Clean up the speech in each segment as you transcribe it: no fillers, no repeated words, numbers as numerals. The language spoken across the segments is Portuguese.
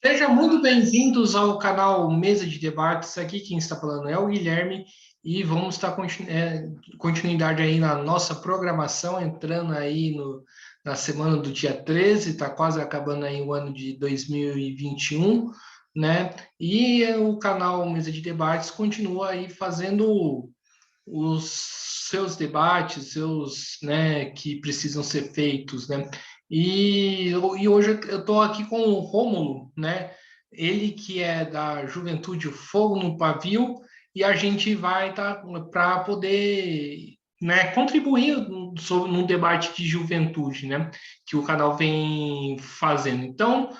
Sejam muito bem-vindos ao canal Mesa de Debates. Aqui quem está falando é o Guilherme e vamos estar continuidade aí na nossa programação, entrando aí na semana do dia 13, está quase acabando aí o ano de 2021, né? E o canal Mesa de Debates continua aí fazendo os seus debates, né, que precisam ser feitos, né? E hoje eu estou aqui com o Rômulo, né? Ele que é da Juventude Fogo no Pavio, e a gente vai estar para poder, né, contribuir no debate de juventude, né, que o canal vem fazendo. Então,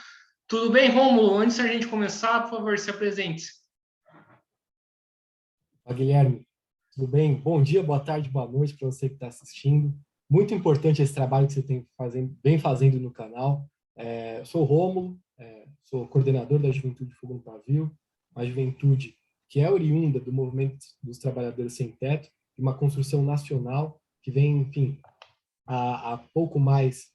tudo bem, Rômulo? Antes da gente começar, por favor, se apresente. Olá, Guilherme, tudo bem? Bom dia, boa tarde, boa noite para você que está assistindo. Muito importante esse trabalho que você vem fazendo no canal. Eu sou o Rômulo, sou coordenador da Juventude Fogo no Pavio, uma juventude que é oriunda do movimento dos trabalhadores sem teto, uma construção nacional que vem, enfim, há pouco mais,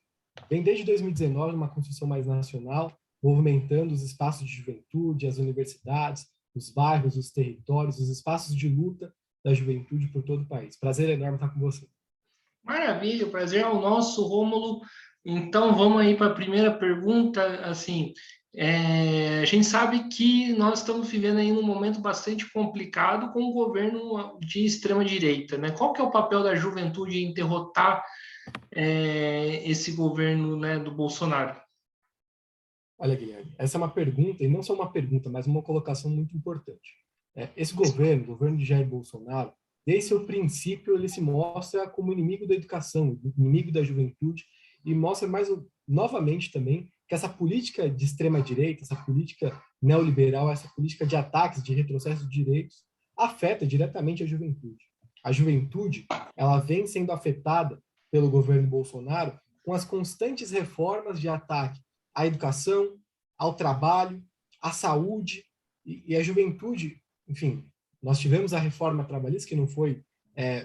vem desde 2019, uma construção mais nacional, movimentando os espaços de juventude, as universidades, os bairros, os territórios, os espaços de luta da juventude por todo o país. Prazer enorme estar com você. Maravilha, o prazer é o nosso, Rômulo. Então, vamos aí para a primeira pergunta. Assim, a gente sabe que nós estamos vivendo aí num momento bastante complicado com o governo de extrema-direita, né? Qual que é o papel da juventude em derrotar esse governo, né, do Bolsonaro? Olha, Guilherme, essa é uma pergunta, e não só uma pergunta, mas uma colocação muito importante. Esse governo, o governo de Jair Bolsonaro, desde seu princípio, ele se mostra como inimigo da educação, inimigo da juventude, e mostra mais novamente também que essa política de extrema-direita, essa política neoliberal, essa política de ataques, de retrocesso de direitos, afeta diretamente a juventude. A juventude, ela vem sendo afetada pelo governo Bolsonaro com as constantes reformas de ataque à educação, ao trabalho, à saúde e a juventude. Enfim, nós tivemos a reforma trabalhista, que não foi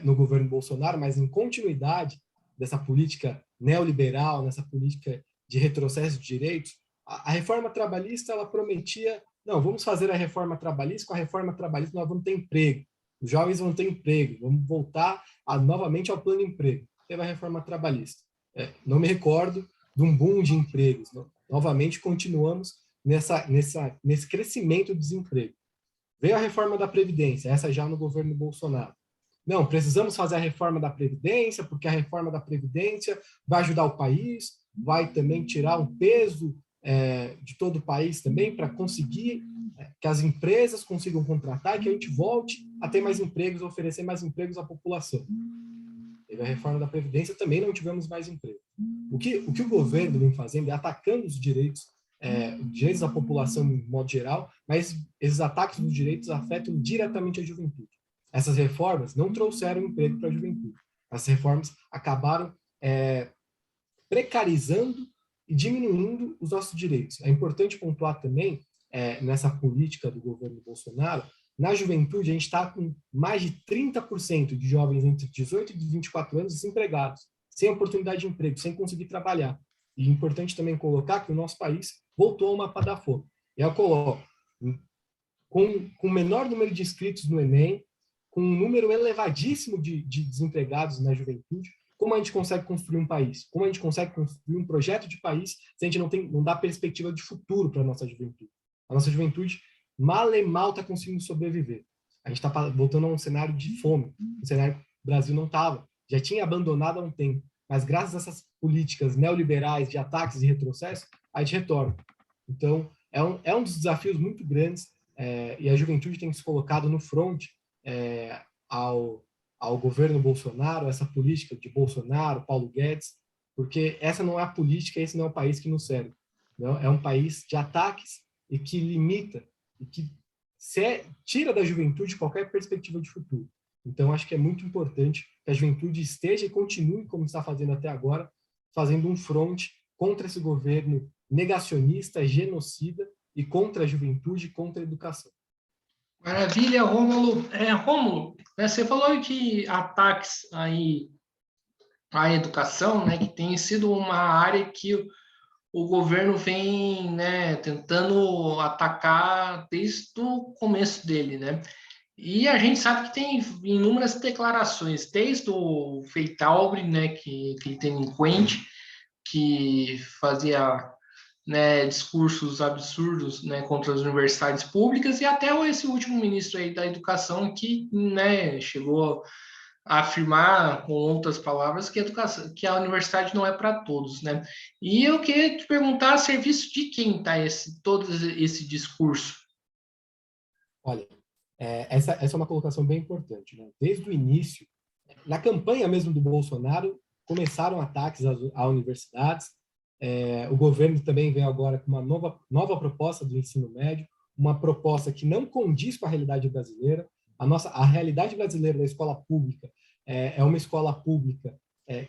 no governo Bolsonaro, mas em continuidade dessa política neoliberal, nessa política de retrocesso de direitos. A reforma trabalhista, ela prometia, não, vamos fazer a reforma trabalhista, com a reforma trabalhista nós vamos ter emprego, os jovens vão ter emprego, vamos voltar novamente ao plano de emprego. Teve a reforma trabalhista. Não me recordo de um boom de empregos. Novamente, continuamos nesse crescimento do desemprego. Veio a reforma da Previdência, essa já no governo Bolsonaro. Não, precisamos fazer a reforma da Previdência, porque a reforma da Previdência vai ajudar o país, vai também tirar um peso de todo o país também, para conseguir que as empresas consigam contratar e que a gente volte a ter mais empregos, oferecer mais empregos à população. Teve a reforma da Previdência, também não tivemos mais emprego. O que o governo vem fazendo é atacando os direitos da população em modo geral, mas esses ataques dos direitos afetam diretamente a juventude. Essas reformas não trouxeram emprego para a juventude. As reformas acabaram precarizando e diminuindo os nossos direitos. É importante pontuar também, nessa política do governo Bolsonaro, na juventude, a gente está com mais de 30% de jovens entre 18 e 24 anos desempregados, sem oportunidade de emprego, sem conseguir trabalhar. E é importante também colocar que o nosso país voltou ao mapa da fome. E eu coloco, com o menor número de inscritos no Enem, com um número elevadíssimo de desempregados na juventude, como a gente consegue construir um país? Como a gente consegue construir um projeto de país se a gente não dá perspectiva de futuro para a nossa juventude? A nossa juventude mal e mal está conseguindo sobreviver. A gente está voltando a um cenário de fome, um cenário que o Brasil não estava, já tinha abandonado há um tempo, mas graças a essas políticas neoliberais de ataques e retrocesso, a gente retorna. Então, é um dos desafios muito grandes, e a juventude tem se colocado no front ao governo Bolsonaro, essa política de Bolsonaro, Paulo Guedes, porque essa não é a política, esse não é o país que nos serve. Não? É um país de ataques e que limita e que tira da juventude qualquer perspectiva de futuro. Então, acho que é muito importante que a juventude esteja e continue, como está fazendo até agora, fazendo um front contra esse governo negacionista, genocida, e contra a juventude e contra a educação. Maravilha, Rômulo. Rômulo, né, você falou que ataques aí à educação, né, que tem sido uma área que o governo vem, né, tentando atacar desde o começo dele, né? E a gente sabe que tem inúmeras declarações, desde o Feitauri, né, que delinquente, que fazia, né, discursos absurdos, né, contra as universidades públicas, e até esse último ministro aí da educação que, né, chegou a afirmar, com outras palavras, que a educação, que a universidade não é para todos, né? E eu queria te perguntar, a serviço de quem está todo esse discurso? Olha, essa é uma colocação bem importante, né? Desde o início, na campanha mesmo do Bolsonaro, começaram ataques a universidades. O governo também vem agora com uma nova proposta do ensino médio, uma proposta que não condiz com a realidade brasileira. A realidade brasileira da escola pública é uma escola pública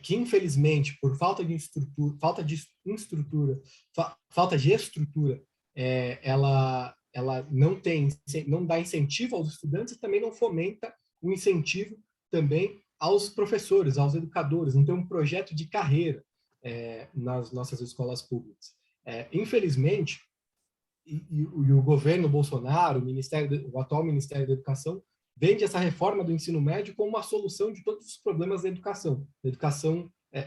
que, infelizmente, por falta de estrutura, ela não dá incentivo aos estudantes e também não fomenta o incentivo também aos professores, aos educadores, não tem um projeto de carreira nas nossas escolas públicas. Infelizmente, e o governo Bolsonaro, o atual Ministério da Educação, vende essa reforma do ensino médio como uma solução de todos os problemas da educação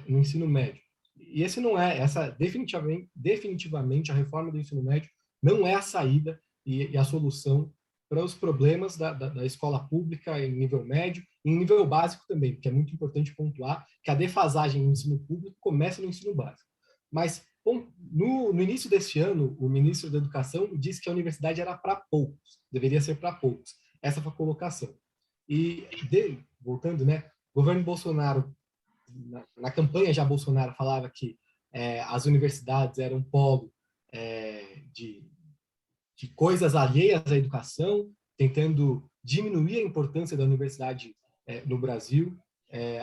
no ensino médio. E esse não é, definitivamente a reforma do ensino médio não é a saída e a solução para os problemas da escola pública em nível médio e em nível básico também, porque é muito importante pontuar que a defasagem no ensino público começa no ensino básico. Mas, bom, no início deste ano, o ministro da Educação disse que a universidade era para poucos, deveria ser para poucos. Essa foi a colocação. E, voltando, né, o governo Bolsonaro, na campanha já Bolsonaro falava que as universidades eram polo de coisas alheias à educação, tentando diminuir a importância da universidade no Brasil.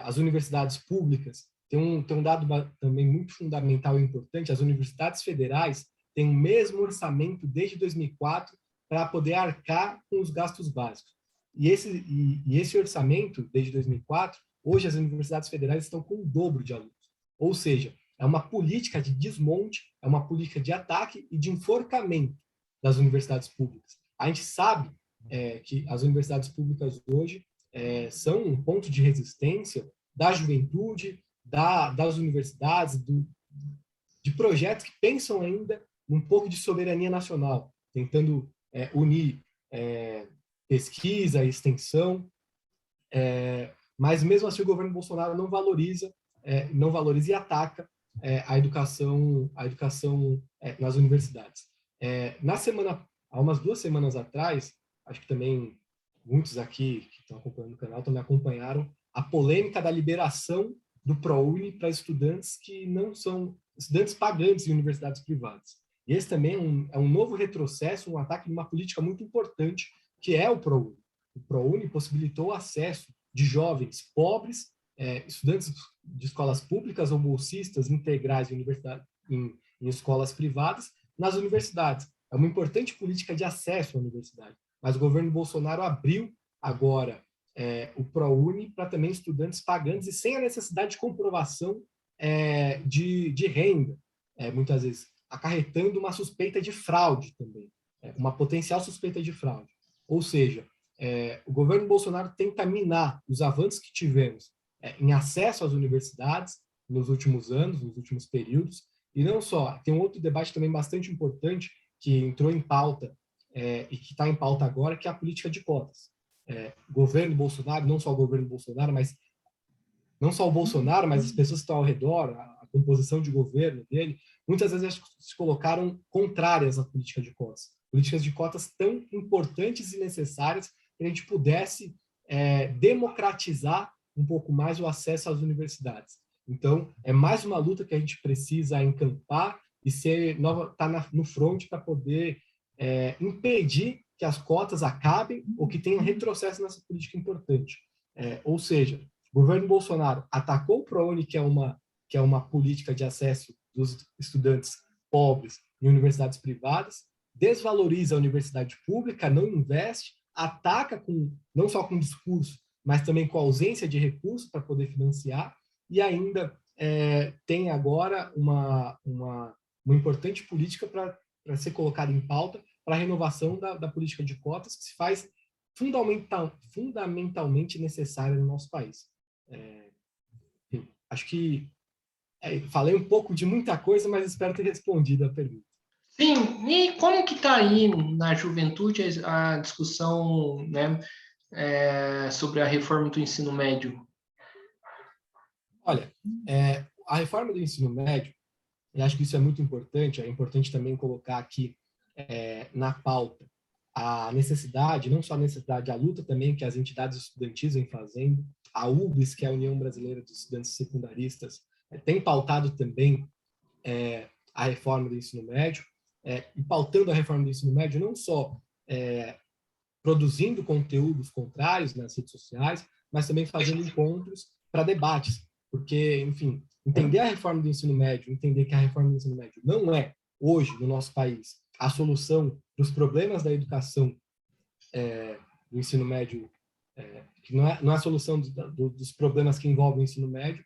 As universidades públicas tem um dado também muito fundamental e importante: as universidades federais têm o mesmo orçamento desde 2004 para poder arcar com os gastos básicos. E esse orçamento, desde 2004, hoje as universidades federais estão com o dobro de alunos. Ou seja, é uma política de desmonte, é uma política de ataque e de enforcamento das universidades públicas. A gente sabe que as universidades públicas hoje são um ponto de resistência da juventude, das universidades, de projetos que pensam ainda um pouco de soberania nacional, tentando unir pesquisa, extensão, mas mesmo assim o governo Bolsonaro não valoriza e ataca a educação nas universidades. Há umas 2 semanas atrás, acho que também muitos aqui que estão acompanhando o canal também acompanharam a polêmica da liberação do ProUni para estudantes que não são estudantes pagantes em universidades privadas. E esse também é um novo retrocesso, um ataque de uma política muito importante, que é o ProUni. O ProUni possibilitou o acesso de jovens pobres, estudantes de escolas públicas ou bolsistas integrais de universidade, em escolas privadas, nas universidades. É uma importante política de acesso à universidade. Mas o governo Bolsonaro abriu agora o ProUni para também estudantes pagantes e sem a necessidade de comprovação de renda, muitas vezes, acarretando uma suspeita de fraude também, uma potencial suspeita de fraude. Ou seja, o governo Bolsonaro tenta minar os avanços que tivemos em acesso às universidades nos últimos anos, nos últimos períodos, e não só, tem um outro debate também bastante importante que entrou em pauta e que está em pauta agora, que é a política de cotas. Governo Bolsonaro, não só o governo Bolsonaro, mas não só o Bolsonaro, mas as pessoas que estão ao redor, a composição de governo dele, muitas vezes se colocaram contrárias à política de cotas. Políticas de cotas tão importantes e necessárias que a gente pudesse democratizar um pouco mais o acesso às universidades. Então, é mais uma luta que a gente precisa encampar e estar no front para poder impedir que as cotas acabem ou que tenha retrocesso nessa política importante. Ou seja, o governo Bolsonaro atacou o ProUni, que é uma política de acesso dos estudantes pobres em universidades privadas, desvaloriza a universidade pública, não investe, ataca não só com discurso, mas também com ausência de recursos para poder financiar, e ainda tem agora uma importante política para ser colocada em pauta para a renovação da política de cotas, que se faz fundamentalmente necessária no nosso país. Enfim, acho que falei um pouco de muita coisa, mas espero ter respondido a pergunta. Sim, e como que está aí na juventude a discussão, né, sobre a reforma do ensino médio? Olha, a reforma do ensino médio, eu acho que isso é muito importante, é importante também colocar aqui na pauta a necessidade, não só a necessidade, a luta também que as entidades estudantis vêm fazendo, a UBS, que é a União Brasileira dos Estudantes Secundaristas, tem pautado também a reforma do ensino médio, e pautando a reforma do ensino médio não só produzindo conteúdos contrários nas redes sociais, mas também fazendo encontros para debates, porque, enfim, entender a reforma do ensino médio, entender que a reforma do ensino médio não é, hoje, no nosso país, a solução dos problemas da educação do ensino médio, que não é a solução dos problemas que envolvem o ensino médio,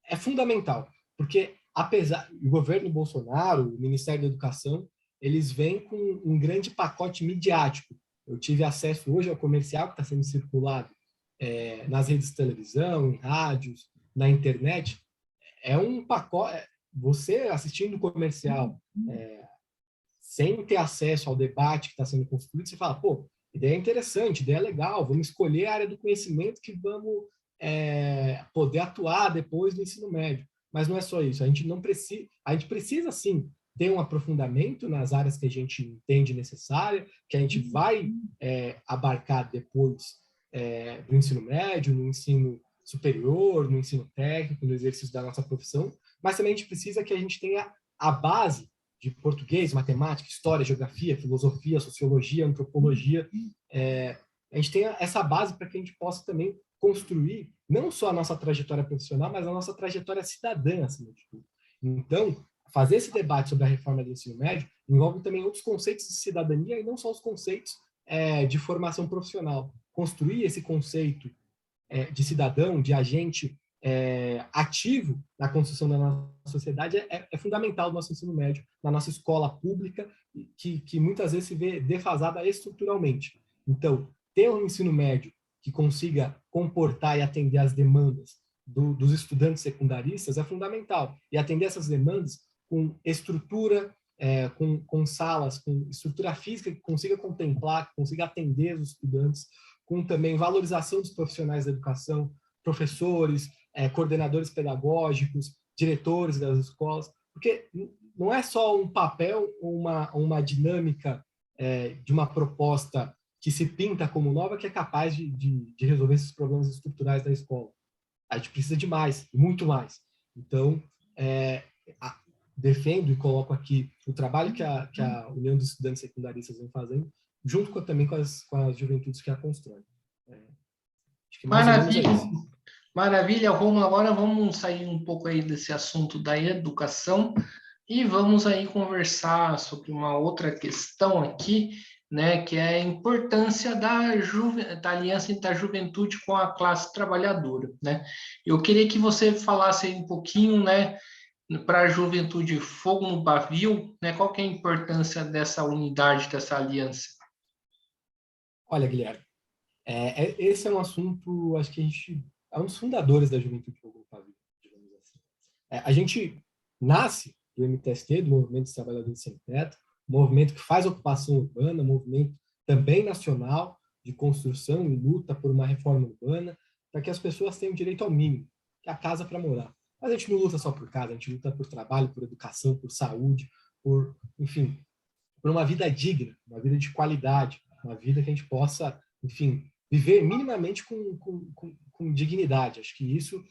é fundamental, porque apesar o governo Bolsonaro, o Ministério da Educação, eles vêm com um grande pacote midiático. Eu tive acesso hoje ao comercial que está sendo circulado nas redes de televisão, em rádios, na internet. É um pacote. Você assistindo o comercial sem ter acesso ao debate que está sendo construído, você fala, pô, ideia interessante, ideia legal, vamos escolher a área do conhecimento que vamos poder atuar depois do ensino médio. Mas não é só isso, a gente precisa sim ter um aprofundamento nas áreas que a gente entende necessária, que a gente vai abarcar depois do ensino médio, no ensino superior, no ensino técnico, no exercício da nossa profissão, mas também a gente precisa que a gente tenha a base de português, matemática, história, geografia, filosofia, sociologia, antropologia. A gente tenha essa base para que a gente possa também construir não só a nossa trajetória profissional, mas a nossa trajetória cidadã, acima de tudo. Então, fazer esse debate sobre a reforma do ensino médio envolve também outros conceitos de cidadania e não só os conceitos de formação profissional. Construir esse conceito de cidadão, de agente ativo na construção da nossa sociedade é fundamental no nosso ensino médio, na nossa escola pública, que muitas vezes se vê defasada estruturalmente. Então, ter um ensino médio que consiga comportar e atender às demandas dos estudantes secundaristas é fundamental. E atender essas demandas com estrutura, com salas, com estrutura física que consiga contemplar, que consiga atender os estudantes, com também valorização dos profissionais da educação, professores, coordenadores pedagógicos, diretores das escolas, porque não é só um papel ou uma dinâmica de uma proposta que se pinta como nova que é capaz de resolver esses problemas estruturais da escola. A gente precisa de mais, muito mais. Então, defendo e coloco aqui o trabalho que a União dos Estudantes Secundaristas vem fazendo, junto também com as juventudes que a constroem. Acho que mais ou menos é isso. Maravilha, Romulo. Agora vamos sair um pouco aí desse assunto da educação e vamos aí conversar sobre uma outra questão aqui, né, que é a importância da aliança da juventude com a classe trabalhadora, né? Eu queria que você falasse aí um pouquinho, né, para a juventude Fogo no Pavio, né, qual que é a importância dessa unidade, dessa aliança? Olha, Guilherme, esse é um assunto, acho que a gente é um dos fundadores da Juventude Fogo no Pavio, digamos assim. A gente nasce do MTST, do Movimento dos Trabalhadores Sem Teto, movimento que faz ocupação urbana, movimento também nacional de construção e luta por uma reforma urbana, para que as pessoas tenham direito ao mínimo, que é a casa para morar. Mas a gente não luta só por casa, a gente luta por trabalho, por educação, por saúde, enfim, por uma vida digna, uma vida de qualidade, uma vida que a gente possa, enfim, viver minimamente com dignidade. Acho que isso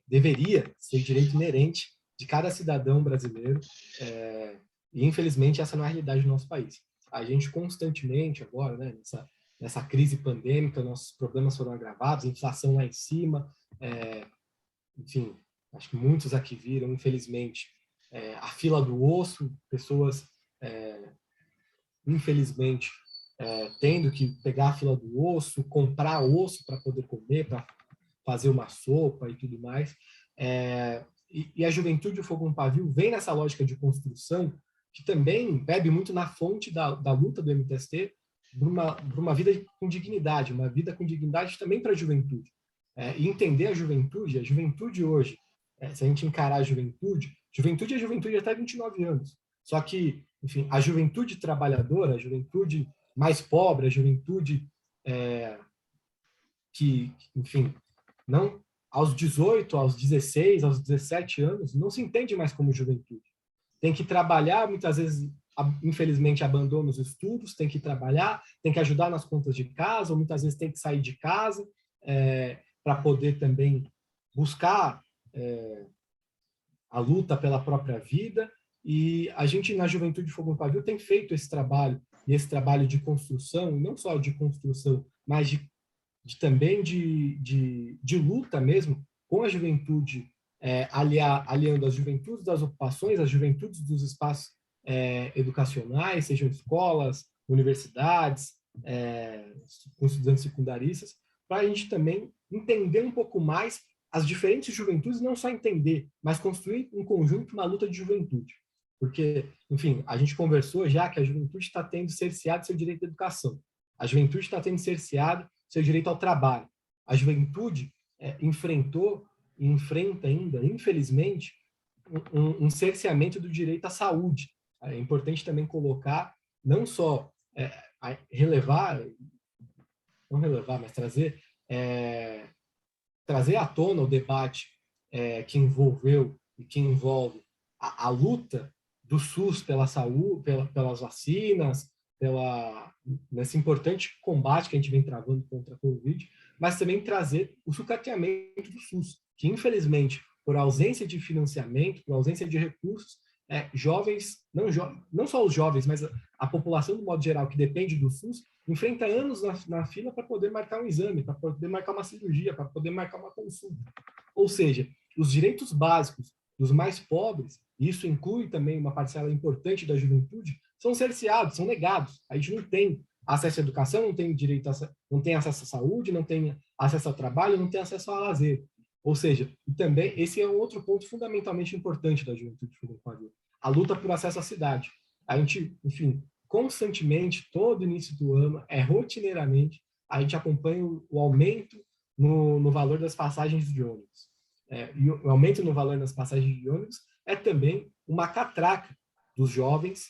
deveria ser direito inerente de cada cidadão brasileiro, e infelizmente essa não é a realidade do nosso país. A gente constantemente agora, né, nessa crise pandêmica, nossos problemas foram agravados, inflação lá em cima, enfim, acho que muitos aqui viram, infelizmente, a fila do osso, pessoas, infelizmente, tendo que pegar a fila do osso, comprar osso para poder comer, para fazer uma sopa e tudo mais. e a Juventude e o Fogo no Pavio vem nessa lógica de construção, que também bebe muito na fonte da luta do MTST por uma vida com dignidade, uma vida com dignidade também para a juventude. E entender a juventude hoje, se a gente encarar a juventude é juventude até 29 anos. Só que, enfim, a juventude trabalhadora, a juventude mais pobre, a juventude que, enfim, não aos 18, aos 16, aos 17 anos, não se entende mais como juventude. Tem que trabalhar, muitas vezes, infelizmente, abandona os estudos, tem que trabalhar, tem que ajudar nas contas de casa, ou muitas vezes tem que sair de casa para poder também buscar a luta pela própria vida. E a gente, na Juventude Fogo no Pavio, tem feito esse trabalho, e esse trabalho de construção, não só de construção, mas também de luta mesmo, com a juventude, aliando as juventudes das ocupações, as juventudes dos espaços educacionais, sejam escolas, universidades, com estudantes secundaristas, para a gente também entender um pouco mais as diferentes juventudes, não só entender, mas construir em conjunto uma luta de juventude. Porque, enfim, a gente conversou já que a juventude está tendo cerceado seu direito à educação. A juventude está tendo cerceado seu direito ao trabalho. A juventude enfrentou e enfrenta ainda, infelizmente, um cerceamento do direito à saúde. É importante também colocar, não só não relevar, mas trazer à tona o debate que envolveu e que envolve a luta do SUS pela saúde, pelas vacinas, nesse importante combate que a gente vem travando contra a Covid, mas também trazer o sucateamento do SUS, que infelizmente, por ausência de financiamento, por ausência de recursos, jovens, não só os jovens, mas a população do modo geral que depende do SUS, enfrenta anos na fila para poder marcar um exame, para poder marcar uma cirurgia, para poder marcar uma consulta. Ou seja, os direitos básicos dos mais pobres, e isso inclui também uma parcela importante da juventude, são cerceados, são negados. A gente não tem acesso à educação, não tem direito não tem acesso à saúde, não tem acesso ao trabalho, não tem acesso ao lazer. Ou seja, e também esse é um outro ponto fundamentalmente importante da juventude de Fogo no Pavio, a luta por acesso à cidade. A gente, enfim, constantemente, todo início do ano, rotineiramente, a gente acompanha o aumento no valor das passagens de ônibus. E o aumento no valor das passagens de ônibus é também uma catraca dos jovens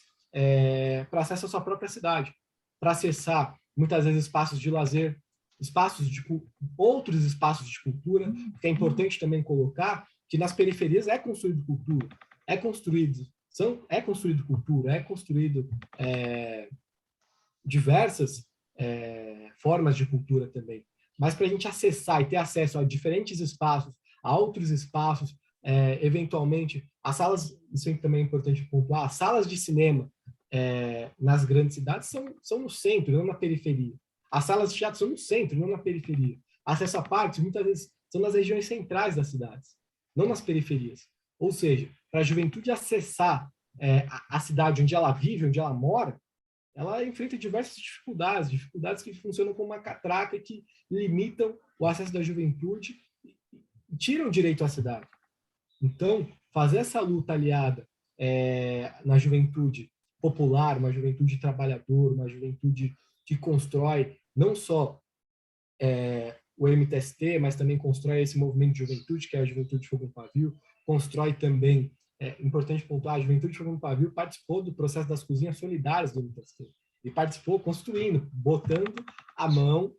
para acesso à sua própria cidade, para acessar, muitas vezes, espaços de lazer, outros espaços de cultura, que é importante também colocar que nas periferias é construído cultura, é construído cultura, é construído diversas formas de cultura também. Mas para a gente acessar e ter acesso a diferentes espaços, a outros espaços, eventualmente, as salas, isso também é importante pontuar, as salas de cinema nas grandes cidades são no centro, não na periferia. As salas de teatro são no centro, não na periferia. Acesso a parques, muitas vezes, são nas regiões centrais das cidades, não nas periferias. Ou seja, para a juventude acessar a cidade onde ela vive, onde ela mora, ela enfrenta diversas dificuldades que funcionam como uma catraca que limitam o acesso da juventude e tiram o direito à cidade. Então, fazer essa luta aliada na juventude popular, uma juventude trabalhadora, uma juventude que constrói não só o MTST, mas também constrói esse movimento de juventude, que é a Juventude de Fogo no Pavio, constrói também, importante pontuar, a Juventude de Fogo no Pavio participou do processo das cozinhas solidárias do MTST, e participou construindo, botando a mão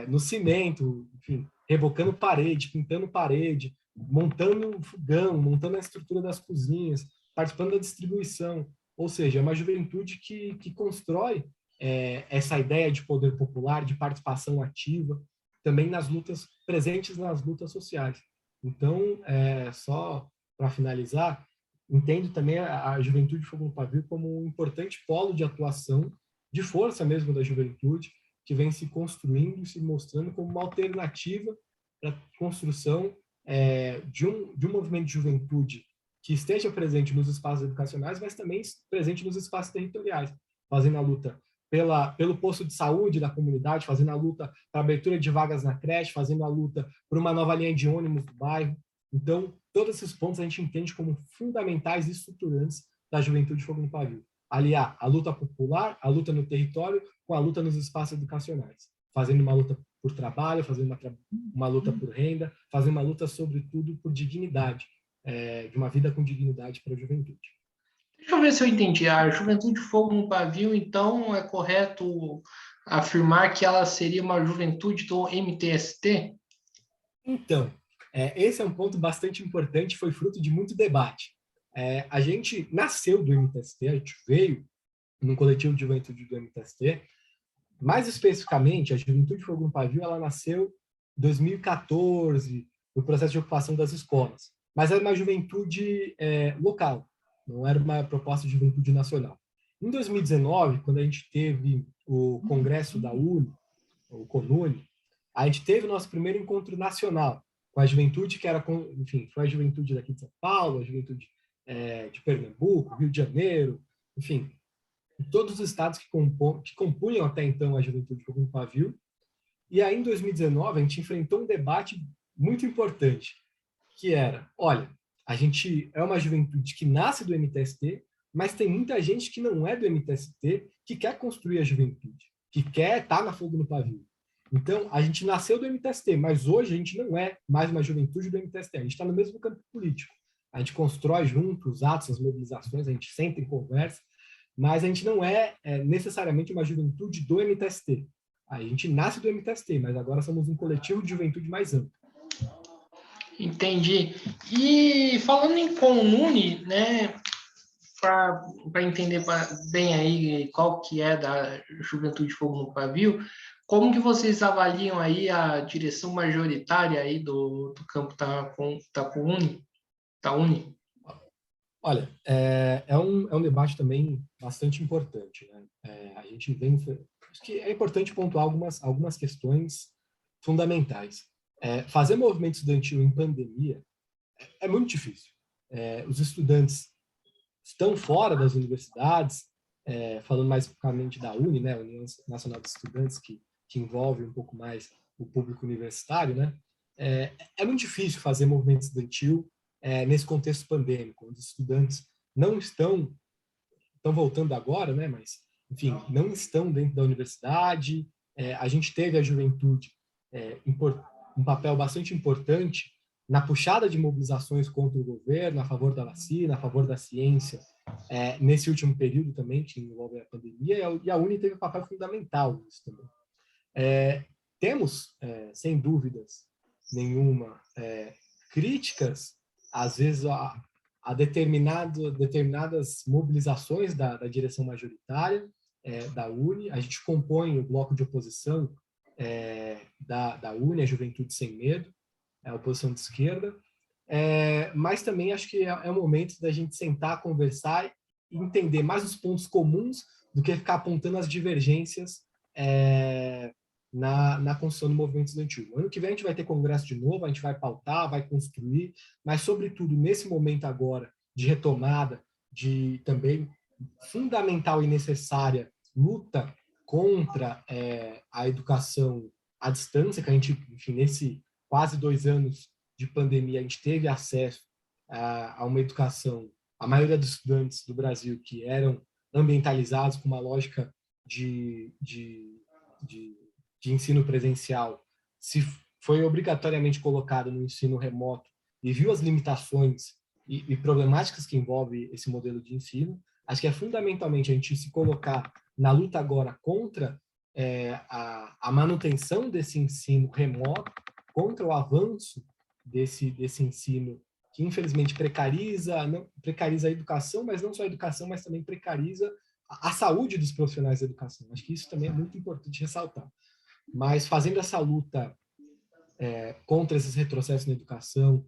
no cimento, enfim, rebocando parede, pintando parede, montando um fogão, montando a estrutura das cozinhas, participando da distribuição. Ou seja, é uma juventude que constrói essa ideia de poder popular, de participação ativa, também presentes nas lutas sociais. Então, só para finalizar, entendo também a Juventude de Fogo no Pavio como um importante polo de atuação, de força mesmo da juventude, que vem se construindo e se mostrando como uma alternativa para a construção de um movimento de juventude que esteja presente nos espaços educacionais, mas também presente nos espaços territoriais, fazendo a luta pelo posto de saúde da comunidade, fazendo a luta para a abertura de vagas na creche, fazendo a luta por uma nova linha de ônibus do bairro. Então, todos esses pontos a gente entende como fundamentais e estruturantes da Juventude Fogo no Pavio. Aliar a luta popular, a luta no território, com a luta nos espaços educacionais, fazendo uma luta por trabalho, fazendo uma luta por renda, fazendo uma luta, sobretudo, por dignidade, de uma vida com dignidade para a juventude. Deixa eu ver se eu entendi. A Juventude Fogo no Pavio, então, é correto afirmar que ela seria uma juventude do MTST? Então, esse é um ponto bastante importante, foi fruto de muito debate. A gente nasceu do MTST, a gente veio num coletivo de juventude do MTST. Mais especificamente, a Juventude Fogo no Pavio, ela nasceu em 2014, no processo de ocupação das escolas. Mas era uma juventude local, não era uma proposta de juventude nacional. Em 2019, quando a gente teve o congresso da UNE, o CONUNE, a gente teve o nosso primeiro encontro nacional com a juventude, que era, enfim, foi a juventude daqui de São Paulo, a juventude de Pernambuco, Rio de Janeiro, enfim, todos os estados que compunham até então a Juventude Fogo no Pavio. E aí, em 2019, a gente enfrentou um debate muito importante, que era, olha, a gente é uma juventude que nasce do MTST, mas tem muita gente que não é do MTST, que quer construir a juventude, que quer estar na Fogo no Pavio. Então, a gente nasceu do MTST, mas hoje a gente não é mais uma juventude do MTST, a gente está no mesmo campo político. A gente constrói junto os atos, as mobilizações, a gente senta em conversa, mas a gente não é necessariamente uma juventude do MTST. A gente nasce do MTST, mas agora somos um coletivo de juventude mais amplo. Entendi. E falando em CONUNE, né, para entender bem aí qual que é da Juventude Fogo no Pavio, como que vocês avaliam aí a direção majoritária aí do campo da UNE? Olha, é um debate também bastante importante, né? A gente vem... Acho que é importante pontuar algumas questões fundamentais. Fazer movimento estudantil em pandemia é muito difícil. Os estudantes estão fora das universidades, falando mais especificamente da UNE, né, União Nacional dos Estudantes, que envolve um pouco mais o público universitário, né? É muito difícil fazer movimento estudantil nesse contexto pandêmico, onde os estudantes não estão voltando agora, né? Mas, enfim, não estão dentro da universidade. A gente teve a juventude um papel bastante importante na puxada de mobilizações contra o governo, a favor da vacina, a favor da ciência, nesse último período também, que envolve a pandemia, e a UNE teve um papel fundamental nisso também. Temos, sem dúvidas nenhuma, críticas, às vezes, a determinadas mobilizações da direção majoritária da UNE. A gente compõe o bloco de oposição da UNE, a Juventude Sem Medo, a oposição de esquerda, mas também acho que é o momento da gente sentar, conversar e entender mais os pontos comuns do que ficar apontando as divergências na construção do movimento estudantil. Ano que vem a gente vai ter congresso de novo, a gente vai pautar, vai construir, mas, sobretudo, nesse momento agora de retomada, de também fundamental e necessária luta contra a educação à distância, que a gente, enfim, nesse quase 2 anos de pandemia, a gente teve acesso a uma educação, a maioria dos estudantes do Brasil que eram ambientalizados com uma lógica de ensino presencial, se foi obrigatoriamente colocado no ensino remoto e viu as limitações e problemáticas que envolve esse modelo de ensino, acho que é fundamentalmente a gente se colocar na luta agora contra a manutenção desse ensino remoto, contra o avanço desse ensino que, infelizmente, precariza a educação, mas não só a educação, mas também precariza a saúde dos profissionais da educação. Acho que isso também é muito importante ressaltar. Mas fazendo essa luta contra esses retrocessos na educação,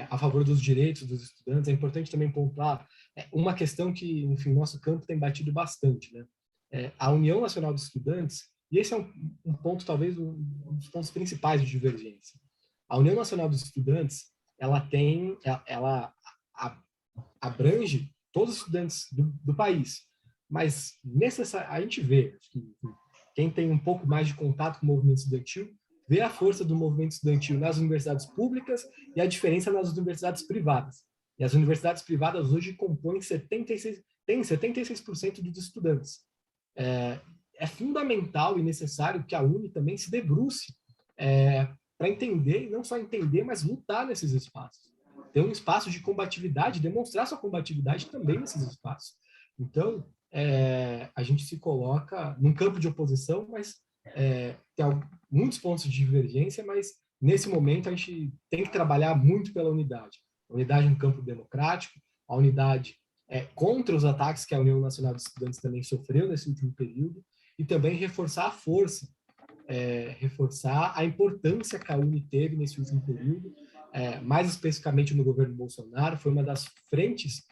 a favor dos direitos dos estudantes, é importante também pontuar uma questão que, enfim, nosso campo tem batido bastante, né? A União Nacional dos Estudantes, e esse é um ponto, talvez, um dos pontos principais de divergência. A União Nacional dos Estudantes, ela abrange todos os estudantes do país, mas a gente vê, acho que quem tem um pouco mais de contato com o movimento estudantil ver a força do movimento estudantil nas universidades públicas e a diferença nas universidades privadas. E as universidades privadas hoje compõem 76% dos estudantes. É fundamental e necessário que a UNE também se debruce para entender, e não só entender, mas lutar nesses espaços. Ter um espaço de combatividade, demonstrar sua combatividade também nesses espaços. Então, a gente se coloca num campo de oposição, mas tem muitos pontos de divergência, mas nesse momento a gente tem que trabalhar muito pela unidade. A unidade no campo democrático, a unidade contra os ataques que a União Nacional de Estudantes também sofreu nesse último período, e também reforçar a força, reforçar a importância que a UNE teve nesse último período, mais especificamente no governo Bolsonaro, foi uma das frentes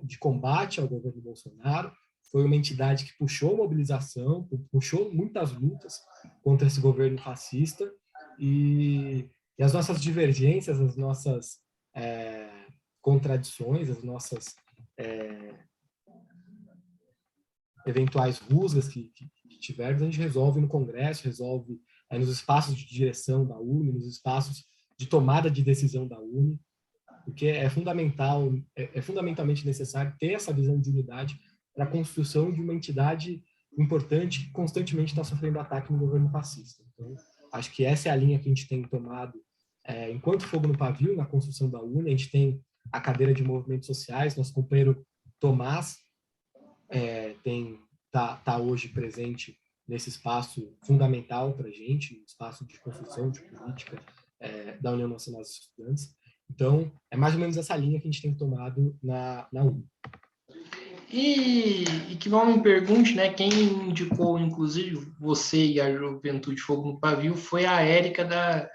de combate ao governo Bolsonaro, foi uma entidade que puxou mobilização, puxou muitas lutas contra esse governo fascista, e as nossas divergências, as nossas contradições, as nossas eventuais rusgas que tivermos, a gente resolve no Congresso, resolve nos espaços de direção da UNE, nos espaços de tomada de decisão da UNE, porque é fundamentalmente necessário ter essa visão de unidade para a construção de uma entidade importante que constantemente está sofrendo ataque no governo fascista. Então, acho que essa é a linha que a gente tem tomado enquanto fogo no pavio, na construção da UNE. A gente tem a cadeira de movimentos sociais, nosso companheiro Tomás tá hoje presente nesse espaço fundamental para a gente, um espaço de construção de política da União Nacional dos Estudantes. Então, é mais ou menos essa linha que a gente tem tomado na UNE. E que não me pergunte, né, quem indicou, inclusive, você e a Juventude Fogo no Pavio foi a Érica da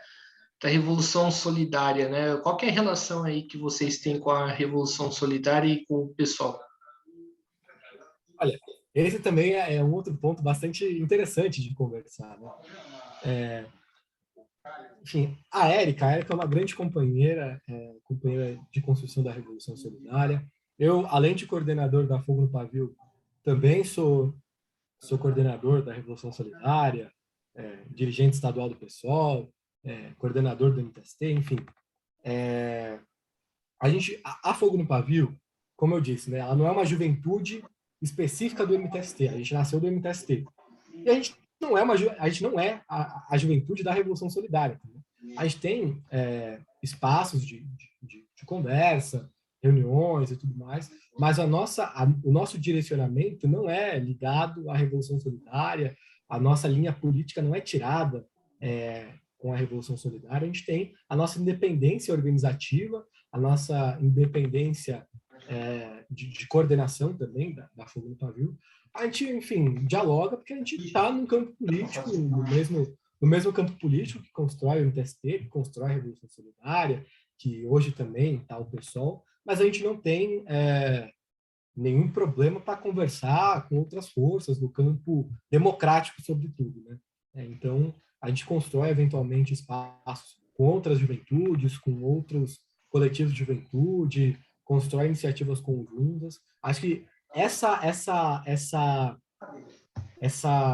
Revolução Solidária, né? Qual que é a relação aí que vocês têm com a Revolução Solidária e com o pessoal? Olha, esse também é um outro ponto bastante interessante de conversar, né? Enfim, a Érica é uma grande companheira, companheira de construção da Revolução Solidária. Eu, além de coordenador da Fogo no Pavio, também sou coordenador da Revolução Solidária, dirigente estadual do PSOL, coordenador do MTST, enfim. A Fogo no Pavio, como eu disse, né, ela não é uma juventude específica do MTST, a gente nasceu do MTST. E a gente não é a juventude da Revolução Solidária. Tá? A gente tem espaços de conversa, reuniões e tudo mais, mas o nosso direcionamento não é ligado à Revolução Solidária, a nossa linha política não é tirada com a Revolução Solidária, a gente tem a nossa independência organizativa, a nossa independência de coordenação também da Fogo no Pavio. A gente, enfim, dialoga porque a gente está num campo político, no mesmo campo político que constrói o MTST, que constrói a Revolução Solidária, que hoje também está o PSOL, mas a gente não tem nenhum problema para conversar com outras forças no campo democrático, sobretudo, né? Então, a gente constrói, eventualmente, espaços com outras juventudes, com outros coletivos de juventude, constrói iniciativas conjuntas. Acho que essa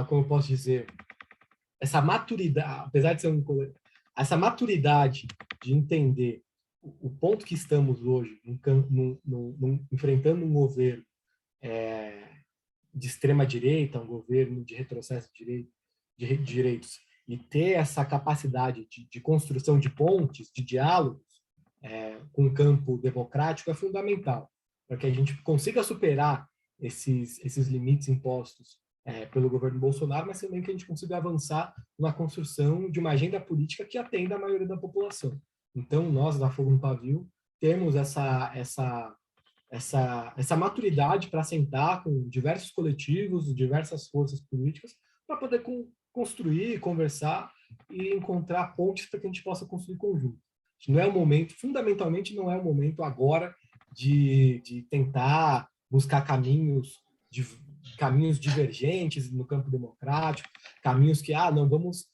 como eu posso dizer, essa maturidade, apesar de ser essa maturidade de entender o ponto que estamos hoje, enfrentando um governo de extrema-direita, um governo de retrocesso de direitos, e ter essa capacidade de construção de pontes, de diálogos com o campo democrático é fundamental, para que a gente consiga superar esses limites impostos pelo governo Bolsonaro, mas também que a gente consiga avançar na construção de uma agenda política que atenda a maioria da população. Então, nós, da Fogo no Pavio, temos essa maturidade para sentar com diversos coletivos, diversas forças políticas, para poder construir, conversar e encontrar pontes para que a gente possa construir conjunto. Não é o momento, fundamentalmente, não é o momento agora de tentar buscar caminhos divergentes no campo democrático, caminhos que, não vamos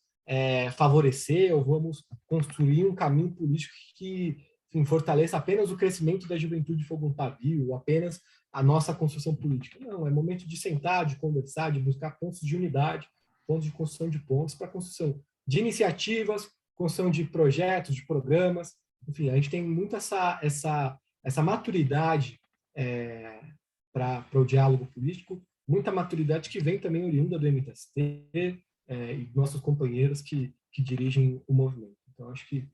favorecer ou vamos construir um caminho político que fortaleça apenas o crescimento da juventude de Fogo no Pavio, ou apenas a nossa construção política. Não, é momento de sentar, de conversar, de buscar pontos de unidade, pontos de construção de pontes para a construção de iniciativas, construção de projetos, de programas. Enfim, a gente tem muito essa maturidade para o diálogo político, muita maturidade que vem também oriunda do MTST e nossos companheiros que dirigem o movimento. Então, acho que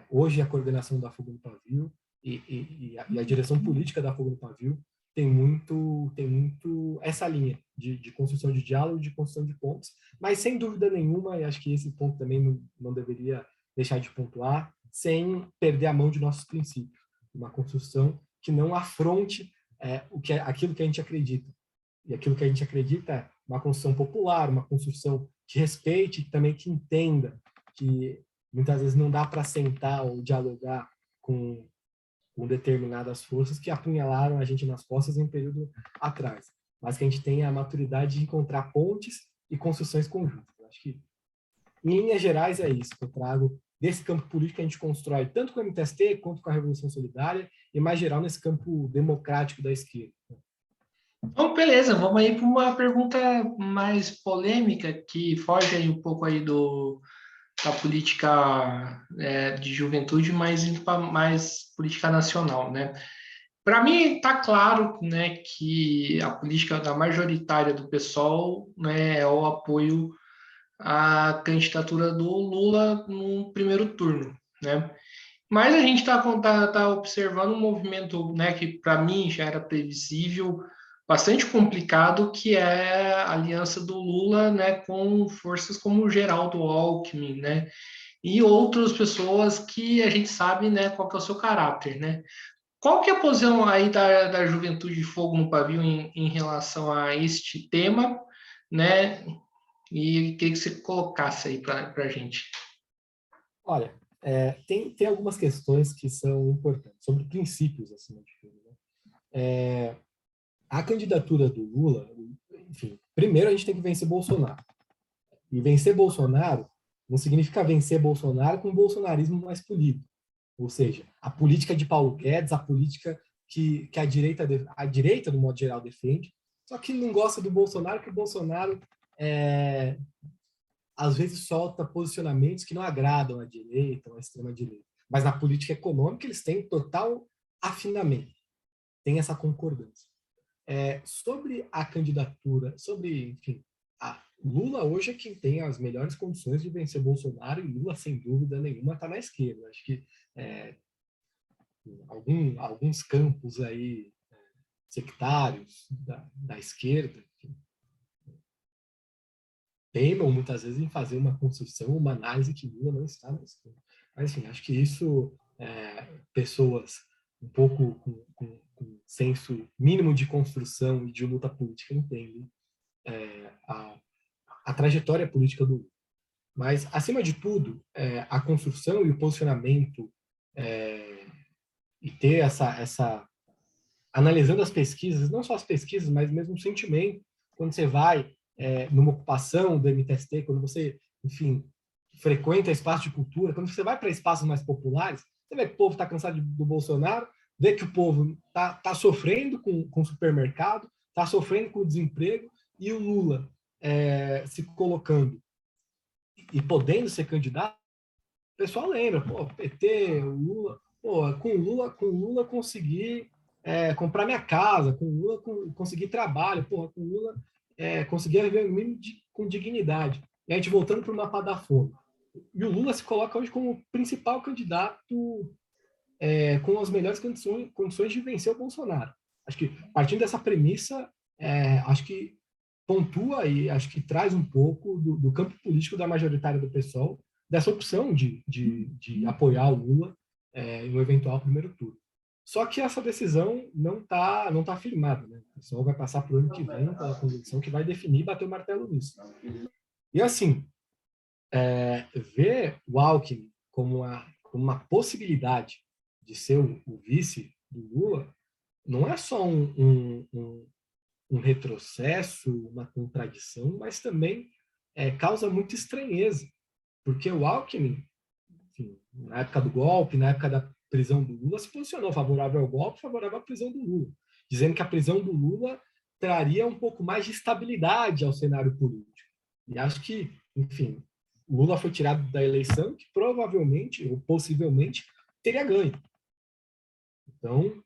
hoje a coordenação da Fogo no Pavio e a direção política da Fogo no Pavio tem muito essa linha de construção de diálogo, de construção de pontos, mas sem dúvida nenhuma, e acho que esse ponto também não deveria deixar de pontuar, sem perder a mão de nossos princípios. Uma construção que não afronte aquilo que a gente acredita. E aquilo que a gente acredita é uma construção popular, uma construção que respeite, também que entenda que muitas vezes não dá para sentar ou dialogar com determinadas forças que apunhalaram a gente nas costas em um período atrás, mas que a gente tenha a maturidade de encontrar pontes e construções conjuntas. Eu acho que, em linhas gerais, é isso que eu trago desse campo político que a gente constrói tanto com o MTST quanto com a Revolução Solidária e, mais geral, nesse campo democrático da esquerda. Então, beleza, vamos aí para uma pergunta mais polêmica, que foge aí um pouco aí da política de juventude, mas indo para mais política nacional, né? Para mim está claro, né, que a política da majoritária do PSOL, né, é o apoio à candidatura do Lula no primeiro turno, né? Mas a gente tá observando um movimento, né, que para mim já era previsível, bastante complicado, que é a aliança do Lula, né, com forças como o Geraldo Alckmin, né, e outras pessoas que a gente sabe, né, qual que é o seu caráter, né. Qual que é a posição aí da Juventude de Fogo no Pavio em relação a este tema, né, e queria que você colocasse aí para a gente. Olha, tem algumas questões que são importantes, sobre princípios, acima de tudo. Né? A candidatura do Lula, enfim, primeiro a gente tem que vencer Bolsonaro. E vencer Bolsonaro não significa vencer Bolsonaro com um bolsonarismo mais polido. Ou seja, a política de Paulo Guedes, a política que a direita, do modo geral, defende, só que não gosta do Bolsonaro, porque o Bolsonaro às vezes solta posicionamentos que não agradam à direita ou à extrema-direita. Mas na política econômica eles têm total afinamento, tem essa concordância. Sobre a candidatura, enfim, Lula hoje é quem tem as melhores condições de vencer Bolsonaro, e Lula, sem dúvida nenhuma, está na esquerda. Acho que alguns campos aí sectários da esquerda teimam muitas vezes em fazer uma construção, uma análise que Lula não está na esquerda. Mas, enfim, acho que isso, pessoas um pouco com senso mínimo de construção e de luta política entendem a trajetória política do Lula. Mas, acima de tudo, a construção e o posicionamento e ter analisando as pesquisas, não só as pesquisas, mas mesmo o sentimento, quando você vai numa ocupação do MTST, quando você, enfim, frequenta espaços de cultura, quando você vai para espaços mais populares, você vê que o povo está cansado do Bolsonaro, vê que o povo está sofrendo com o supermercado, está sofrendo com o desemprego, e o Lula se colocando e podendo ser candidato, o pessoal lembra, PT, o Lula, com o Lula consegui comprar minha casa, com o Lula consegui trabalho, com o Lula conseguia viver o mínimo com dignidade. E a gente voltando para o mapa da fome. E o Lula se coloca hoje como o principal candidato com as melhores condições de vencer o Bolsonaro. Acho que, partindo dessa premissa, acho que pontua e acho que traz um pouco do campo político da majoritária do PSOL, dessa opção de apoiar o Lula em um eventual primeiro turno. Só que essa decisão não tá firmada. Né? O PSOL vai passar para o ano que vem pela convenção que vai definir e bater o martelo nisso. E assim, ver o Alckmin como uma possibilidade de ser o vice do Lula não é só um retrocesso, uma contradição, mas também causa muita estranheza, porque o Alckmin, enfim, na época do golpe, na época da prisão do Lula, se posicionou favorável ao golpe, favorável à prisão do Lula, dizendo que a prisão do Lula traria um pouco mais de estabilidade ao cenário político. E acho que, enfim, Lula foi tirado da eleição, que provavelmente, ou possivelmente, teria ganho. Então,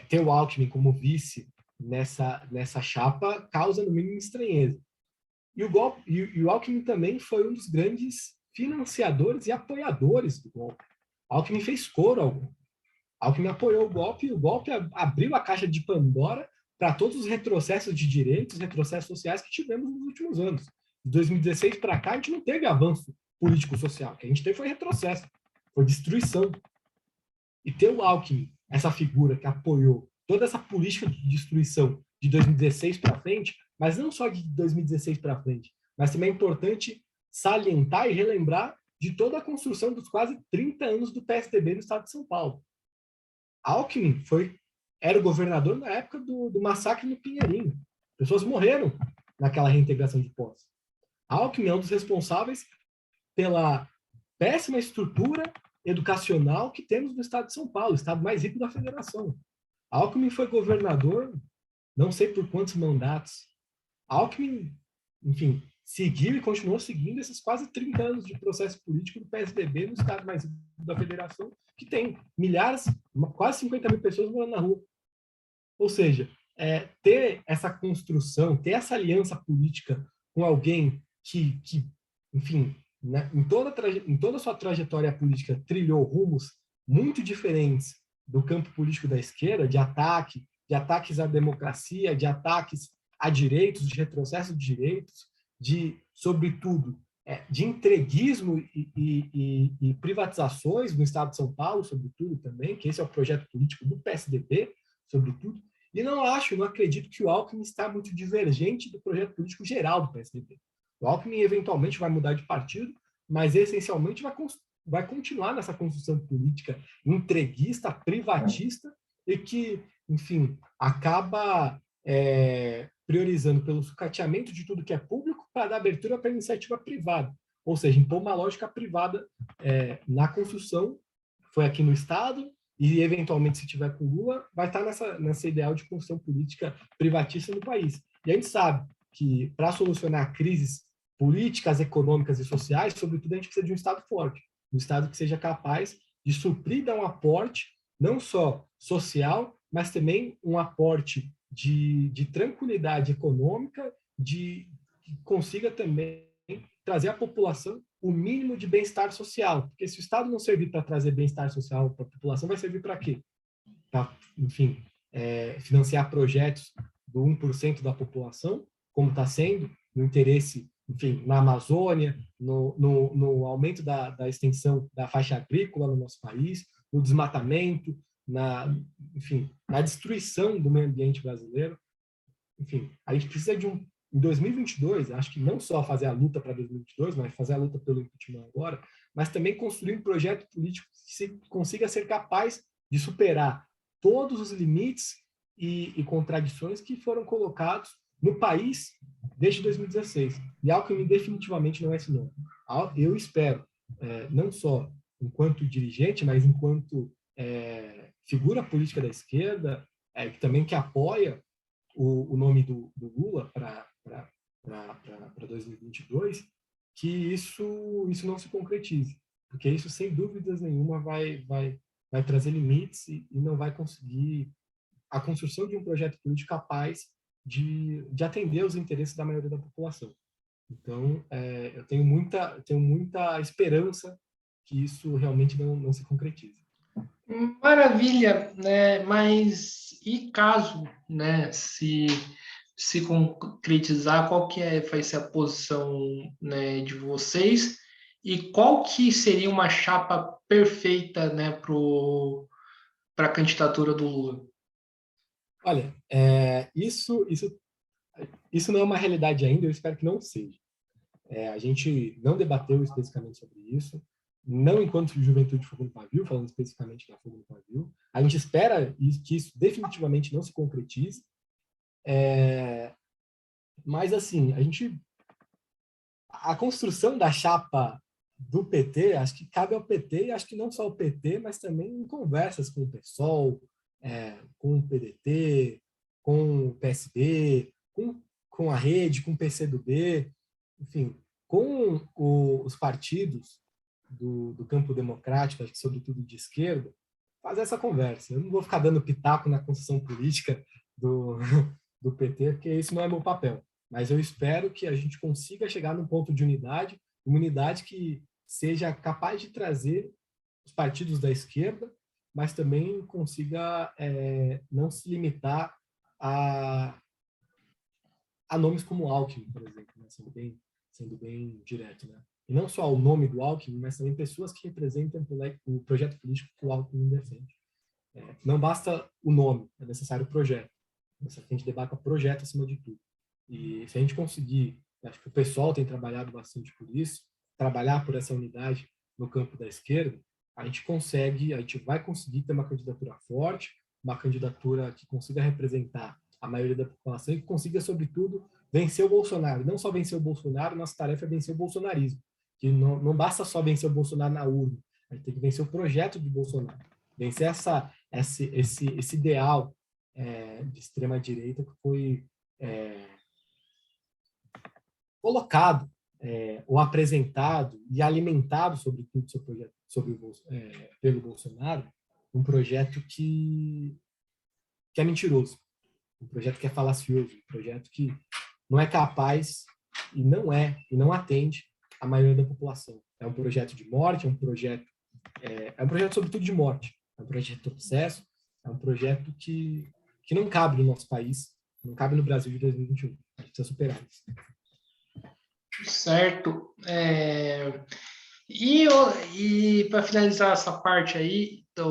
ter o Alckmin como vice nessa chapa causa, no mínimo, estranheza. E o Alckmin também foi um dos grandes financiadores e apoiadores do golpe. O Alckmin fez coro ao golpe. O Alckmin apoiou o golpe, e o golpe abriu a caixa de Pandora para todos os retrocessos de direitos, retrocessos sociais que tivemos nos últimos anos. De 2016 para cá, a gente não teve avanço político-social. O que a gente teve foi retrocesso, foi destruição. E ter o Alckmin, essa figura que apoiou toda essa política de destruição de 2016 para frente, mas não só de 2016 para frente, mas também é importante salientar e relembrar de toda a construção dos quase 30 anos do PSDB no estado de São Paulo. Alckmin era o governador na época do massacre no Pinheirinho. Pessoas morreram naquela reintegração de posse. Alckmin é um dos responsáveis pela péssima estrutura educacional que temos no estado de São Paulo, o estado mais rico da federação. Alckmin foi governador, não sei por quantos mandatos. Alckmin, enfim, seguiu e continuou seguindo esses quase 30 anos de processo político do PSDB no estado mais rico da federação, que tem milhares, quase 50 mil pessoas morando na rua. Ou seja, ter essa construção, ter essa aliança política com alguém que enfim, né, em toda a sua trajetória política, trilhou rumos muito diferentes do campo político da esquerda, de ataques à democracia, de ataques a direitos, de retrocesso de direitos, sobretudo, de entreguismo e privatizações no estado de São Paulo, sobretudo também, que esse é o projeto político do PSDB, sobretudo, e não acredito que o Alckmin está muito divergente do projeto político geral do PSDB. O Alckmin eventualmente vai mudar de partido, mas essencialmente vai continuar nessa construção política entreguista, privatista, e que, enfim, acaba priorizando pelo sucateamento de tudo que é público para dar abertura para a iniciativa privada. Ou seja, impor uma lógica privada na construção, foi aqui no Estado, e eventualmente, se tiver com Lula, vai estar nessa ideal de construção política privatista no país. E a gente sabe que, para solucionar crises políticas, econômicas e sociais, sobretudo, a gente precisa de um Estado forte, um Estado que seja capaz de suprir, dar um aporte, não só social, mas também um aporte de tranquilidade econômica, que consiga também trazer à população o mínimo de bem-estar social. Porque se o Estado não servir para trazer bem-estar social para a população, vai servir para quê? Para, enfim, financiar projetos do 1% da população, como está sendo, no interesse, enfim, na Amazônia, no aumento da extensão da faixa agrícola no nosso país, no desmatamento, enfim, na destruição do meio ambiente brasileiro. Enfim, a gente precisa em 2022, acho que não só fazer a luta para 2022, mas fazer a luta pelo impeachment agora, mas também construir um projeto político que consiga ser capaz de superar todos os limites e contradições que foram colocados no país desde 2016. E Alckmin definitivamente não é esse nome. Eu espero, não só enquanto dirigente, mas enquanto figura política da esquerda, que apoia o nome do Lula para 2022, que isso não se concretize, porque isso, sem dúvidas nenhuma, vai trazer limites e não vai conseguir a construção de um projeto político capaz de atender os interesses da maioria da população. Então, eu tenho muita esperança que isso realmente não se concretize. Maravilha, né? Mas e caso, né, se concretizar, qual que vai ser a posição, né, de vocês e qual que seria uma chapa perfeita, né, para a candidatura do Lula? Olha, isso não é uma realidade ainda, eu espero que não seja. A gente não debateu especificamente sobre isso, não enquanto Juventude Fogo no Pavio, falando especificamente da Fogo no Pavio. A gente espera que isso definitivamente não se concretize. Mas, assim, a construção da chapa do PT, acho que cabe ao PT, e acho que não só ao PT, mas também em conversas com o PSOL, com o PDT, com o PSB, com a Rede, com o PCdoB, enfim, com os partidos do campo democrático, acho que sobretudo de esquerda, fazer essa conversa. Eu não vou ficar dando pitaco na construção política do PT, porque isso não é meu papel. Mas eu espero que a gente consiga chegar num ponto de unidade, uma unidade que seja capaz de trazer os partidos da esquerda, mas também consiga não se limitar a nomes como Alckmin, por exemplo, né? Sendo bem direto, né? E não só o nome do Alckmin, mas também pessoas que representam o projeto político que o Alckmin defende. Não basta o nome, é necessário o projeto. A gente debata projeto acima de tudo. E se a gente conseguir, acho que o pessoal tem trabalhado bastante por isso, trabalhar por essa unidade no campo da esquerda, a gente vai conseguir ter uma candidatura forte, uma candidatura que consiga representar a maioria da população e que consiga, sobretudo, vencer o Bolsonaro. Não só vencer o Bolsonaro, nossa tarefa é vencer o bolsonarismo. Que não basta só vencer o Bolsonaro na urna, a gente tem que vencer o projeto de Bolsonaro. Vencer esse ideal de extrema-direita que foi colocado ou apresentado e alimentado, sobretudo, pelo Bolsonaro, um projeto que é mentiroso, um projeto que é falacioso, um projeto que não é capaz e não atende a maioria da população. É um projeto de morte, é um projeto sobretudo de morte, é um projeto de retrocesso, é um projeto que não cabe no nosso país, não cabe no Brasil de 2021. A gente precisa superar isso. Certo. E para finalizar essa parte aí da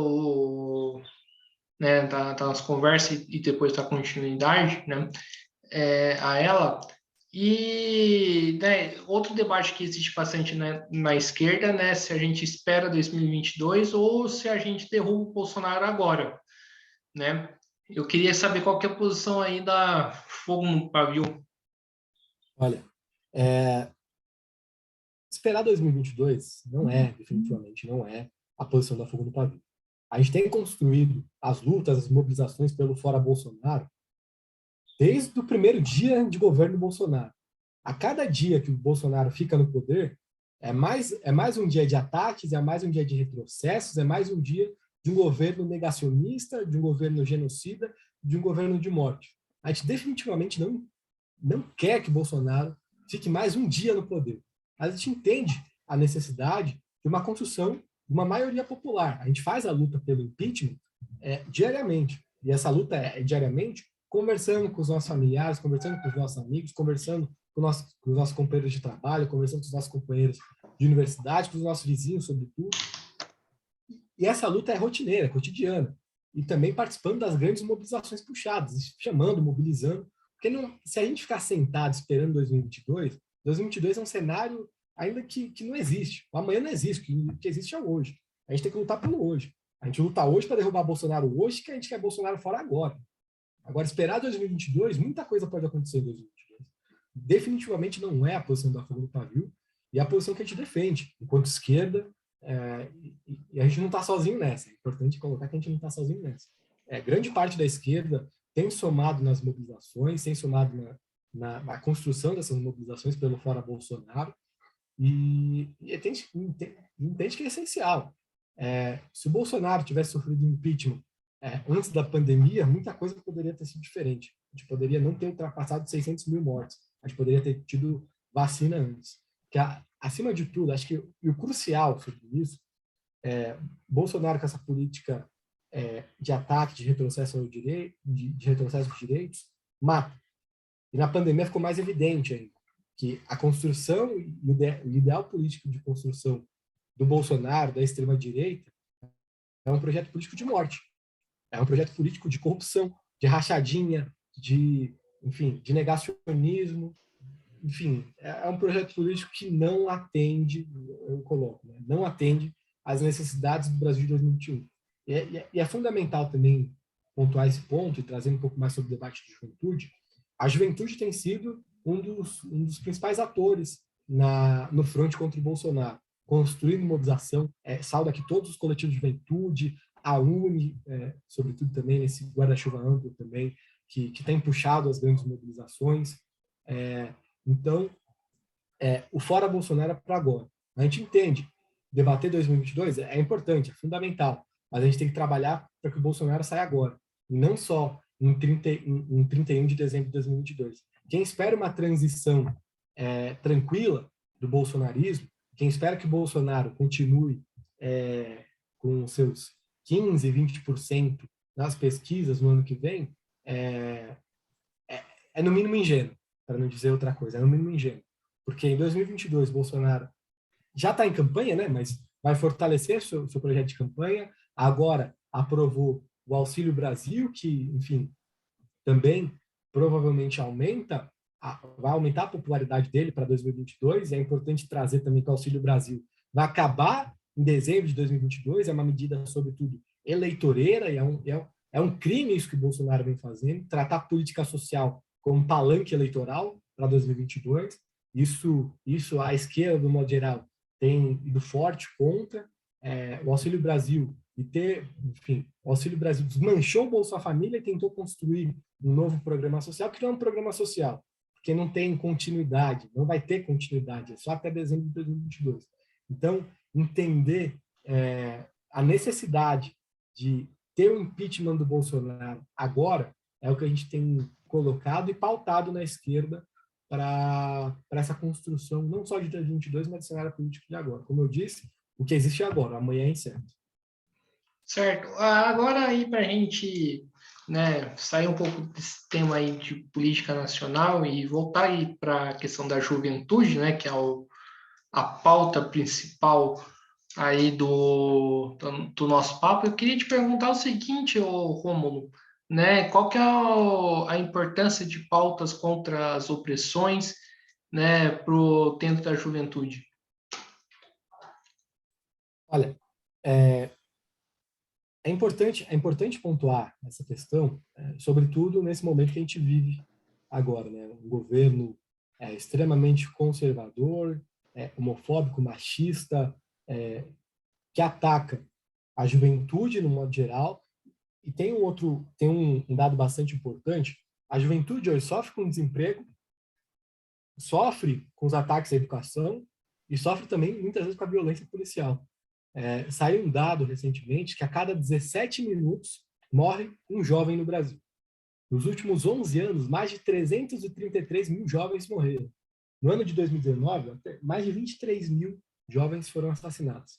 nossa conversa e depois da continuidade, né, a ela. E outro debate que existe bastante, né, na esquerda, né, se a gente espera 2022 ou se a gente derruba o Bolsonaro agora, né? Eu queria saber qual que é a posição aí da Fogo no Pavio. Olha, esperar 2022 definitivamente não é a posição da Fogo no Pavio. A gente tem construído as lutas, as mobilizações pelo Fora Bolsonaro desde o primeiro dia de governo Bolsonaro. A cada dia que o Bolsonaro fica no poder, é mais um dia de ataques, é mais um dia de retrocessos, é mais um dia de um governo negacionista, de um governo genocida, de um governo de morte. A gente definitivamente não quer que Bolsonaro fique mais um dia no poder. A gente entende a necessidade de uma construção de uma maioria popular. A gente faz a luta pelo impeachment diariamente. E essa luta é diariamente conversando com os nossos familiares, conversando com os nossos amigos, conversando com os nossos companheiros de trabalho, conversando com os nossos companheiros de universidade, com os nossos vizinhos, sobretudo. E essa luta é rotineira, cotidiana. E também participando das grandes mobilizações puxadas, chamando, mobilizando. Porque se a gente ficar sentado esperando 2022, 2022 é um cenário ainda que não existe. O amanhã não existe, o que existe é o hoje. A gente tem que lutar pelo hoje. A gente luta hoje para derrubar Bolsonaro hoje, que a gente quer Bolsonaro fora agora. Agora, esperar 2022, muita coisa pode acontecer em 2022. Definitivamente não é a posição da Fogo no Pavio e a posição que a gente defende, enquanto esquerda, e a gente não está sozinho nessa. É importante colocar que a gente não está sozinho nessa. Grande parte da esquerda tem somado nas mobilizações, tem somado na construção dessas mobilizações pelo Fora Bolsonaro e entende que é essencial. Se o Bolsonaro tivesse sofrido impeachment antes da pandemia, muita coisa poderia ter sido diferente. A gente poderia não ter ultrapassado 600 mil mortes. A gente poderia ter tido vacina antes. Que, acima de tudo, acho que o crucial sobre isso Bolsonaro com essa política de ataque, de retrocesso ao direito, de retrocesso de direitos, mata. E na pandemia ficou mais evidente ainda que a construção e o ideal político de construção do Bolsonaro, da extrema-direita, é um projeto político de morte. É um projeto político de corrupção, de rachadinha, enfim, de negacionismo. Enfim, é um projeto político que não atende, eu coloco, né? Não atende às necessidades do Brasil de 2021. E é fundamental também pontuar esse ponto e trazer um pouco mais sobre o debate de juventude. A juventude tem sido um dos principais atores no fronte contra o Bolsonaro, construindo mobilização. Saldo aqui todos os coletivos de juventude, a UNE, sobretudo também nesse guarda-chuva amplo também, que tem puxado as grandes mobilizações. Então, o fora Bolsonaro é para agora. A gente entende, debater 2022 é importante, é fundamental, mas a gente tem que trabalhar para que o Bolsonaro saia agora, e não só em 31 de dezembro de 2022. Quem espera uma transição tranquila do bolsonarismo, quem espera que o Bolsonaro continue com seus 15, 20% nas pesquisas no ano que vem, é no mínimo ingênuo, para não dizer outra coisa, é no mínimo ingênuo. Porque em 2022, Bolsonaro já está em campanha, né? Mas vai fortalecer seu projeto de campanha. Agora aprovou o Auxílio Brasil, que, enfim, também provavelmente vai aumentar a popularidade dele para 2022. É importante trazer também que o Auxílio Brasil vai acabar em dezembro de 2022. É uma medida, sobretudo, eleitoreira, e é um crime isso que o Bolsonaro vem fazendo, tratar a política social como um palanque eleitoral para 2022. Isso a esquerda, do modo geral, tem ido forte contra. O Auxílio Brasil enfim, o Auxílio Brasil desmanchou o Bolsa Família e tentou construir um novo programa social, que não é um programa social, porque não tem continuidade, não vai ter continuidade, é só até dezembro de 2022. Então, entender a necessidade de ter o impeachment do Bolsonaro agora é o que a gente tem colocado e pautado na esquerda para essa construção, não só de 2022, mas do cenário político de agora. Como eu disse, o que existe é agora, amanhã é incerto. Certo. Agora aí para a gente, né, sair um pouco desse tema aí de política nacional e voltar aí para a questão da juventude, né, que é a pauta principal aí do nosso papo, eu queria te perguntar o seguinte, Rômulo, né, qual que é a importância de pautas contra as opressões, né, dentro da juventude? Olha, é importante pontuar essa questão, sobretudo nesse momento que a gente vive agora, né? Um governo extremamente conservador, homofóbico, machista, que ataca a juventude no modo geral. E tem um dado bastante importante: a juventude hoje sofre com desemprego, sofre com os ataques à educação e sofre também muitas vezes com a violência policial. Saiu um dado recentemente que a cada 17 minutos morre um jovem no Brasil. Nos últimos 11 anos, mais de 333 mil jovens morreram. No ano de 2019, mais de 23 mil jovens foram assassinados.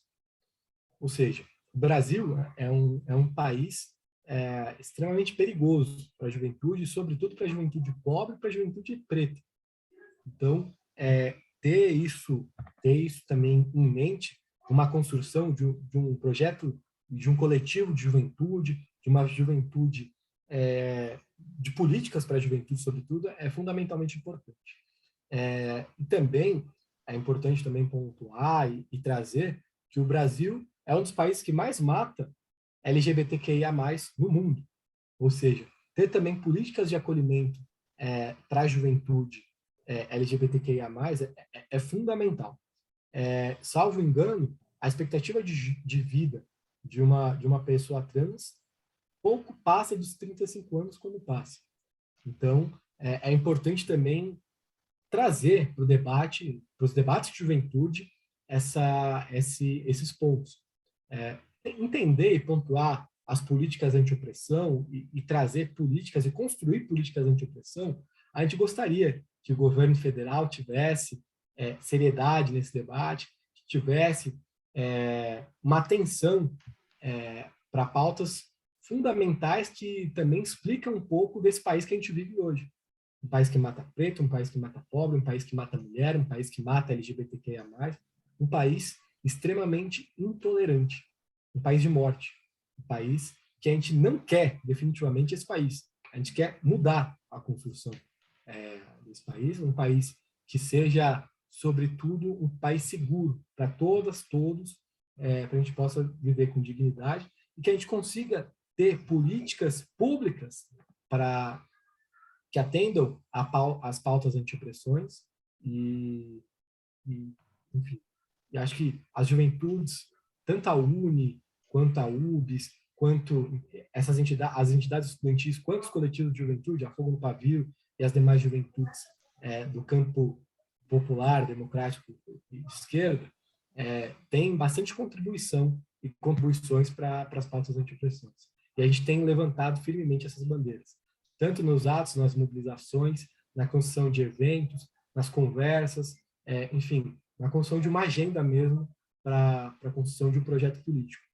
Ou seja, o Brasil é um país extremamente perigoso para a juventude, sobretudo para a juventude pobre e para a juventude preta. Então, ter isso também em mente, uma construção de um projeto, de um coletivo de juventude, de uma juventude, de políticas para a juventude, sobretudo, é fundamentalmente importante. E também é importante também pontuar e trazer que o Brasil é um dos países que mais mata LGBTQIA+, no mundo. Ou seja, ter também políticas de acolhimento para a juventude LGBTQIA+, é fundamental. Salvo engano, a expectativa de vida de uma pessoa trans pouco passa dos 35 anos quando passa. Então, é importante também trazer para os debates de juventude, esses pontos. Entender e pontuar as políticas anti-opressão e trazer políticas e construir políticas anti-opressão. A gente gostaria que o governo federal tivesse seriedade nesse debate, que tivesse uma atenção para pautas fundamentais que também explicam um pouco desse país que a gente vive hoje. Um país que mata preto, um país que mata pobre, um país que mata mulher, um país que mata LGBTQIA+, um país extremamente intolerante, um país de morte, um país que a gente não quer definitivamente esse país. A gente quer mudar a construção desse país, um país que seja, sobretudo, um país seguro para todas, todos, para a gente possa viver com dignidade e que a gente consiga ter políticas públicas que atendam às pautas anti-opressões enfim, e acho que as juventudes, tanto a UNE, quanto a UBS, quanto as entidades estudantis, quanto os coletivos de juventude, a Fogo no Pavio e as demais juventudes do campo popular, democrático e de esquerda, tem bastante contribuição e contribuições para as pautas anti-opressões. E a gente tem levantado firmemente essas bandeiras, tanto nos atos, nas mobilizações, na construção de eventos, nas conversas, enfim, na construção de uma agenda mesmo para a construção de um projeto político.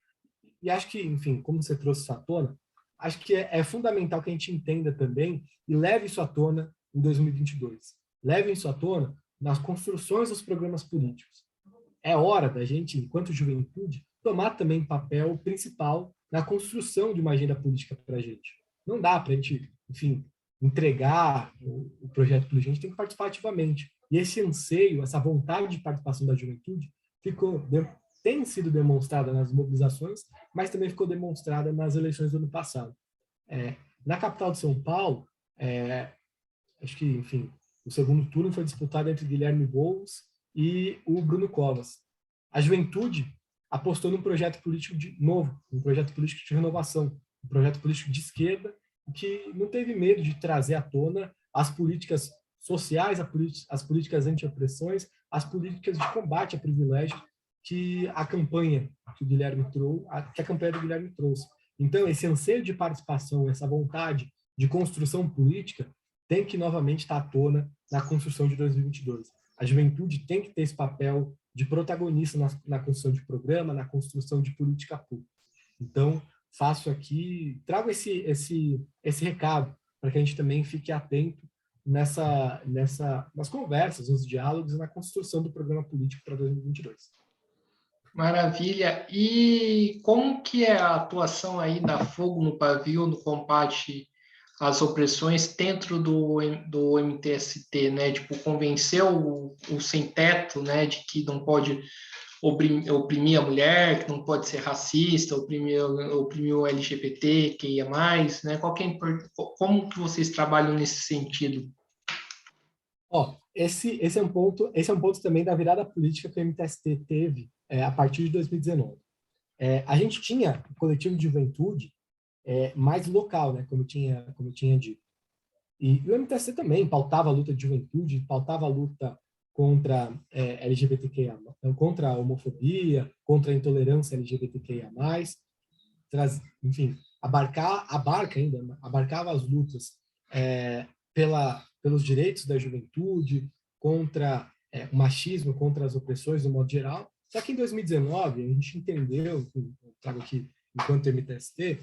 E acho que, enfim, como você trouxe isso à tona, acho que é fundamental que a gente entenda também e leve isso à tona em 2022. Leve isso à tona nas construções dos programas políticos. É hora da gente, enquanto juventude, tomar também papel principal na construção de uma agenda política para a gente. Não dá para a gente, enfim, entregar o projeto político, a gente tem que participar ativamente. E esse anseio, essa vontade de participação da juventude tem sido demonstrada nas mobilizações, mas também ficou demonstrada nas eleições do ano passado. Na capital de São Paulo, acho que, enfim, o segundo turno foi disputado entre Guilherme Boulos e o Bruno Covas. A juventude apostou num projeto político novo, um projeto político de renovação, um projeto político de esquerda, que não teve medo de trazer à tona as políticas sociais, as políticas anti-opressões, as políticas de combate a privilégio que a campanha do Guilherme trouxe. Então, esse anseio de participação, essa vontade de construção política tem que novamente estar à tona na construção de 2022. A juventude tem que ter esse papel de protagonista na construção de programa, na construção de política pública. Então, trago esse recado para que a gente também fique atento nas conversas, nos diálogos e na construção do programa político para 2022. Maravilha. E como que é a atuação aí da Fogo no Pavio no combate às opressões dentro do MTST, né? Tipo, convencer o sem-teto, né, de que não pode oprimir a mulher, que não pode ser racista, oprimir o LGBT, que ia mais, né? Como que vocês trabalham nesse sentido? Esse é um ponto também da virada política que o MTST teve a partir de 2019. A gente tinha o coletivo de juventude mais local, né, como eu tinha dito. E o MTST também pautava a luta de juventude, pautava a luta contra LGBTQIA, contra a homofobia, contra a intolerância LGBTQIA+, enfim, abarcava as lutas pelos direitos da juventude, contra o machismo, contra as opressões, no modo geral. Só que em 2019, a gente entendeu, eu trago aqui enquanto MTST,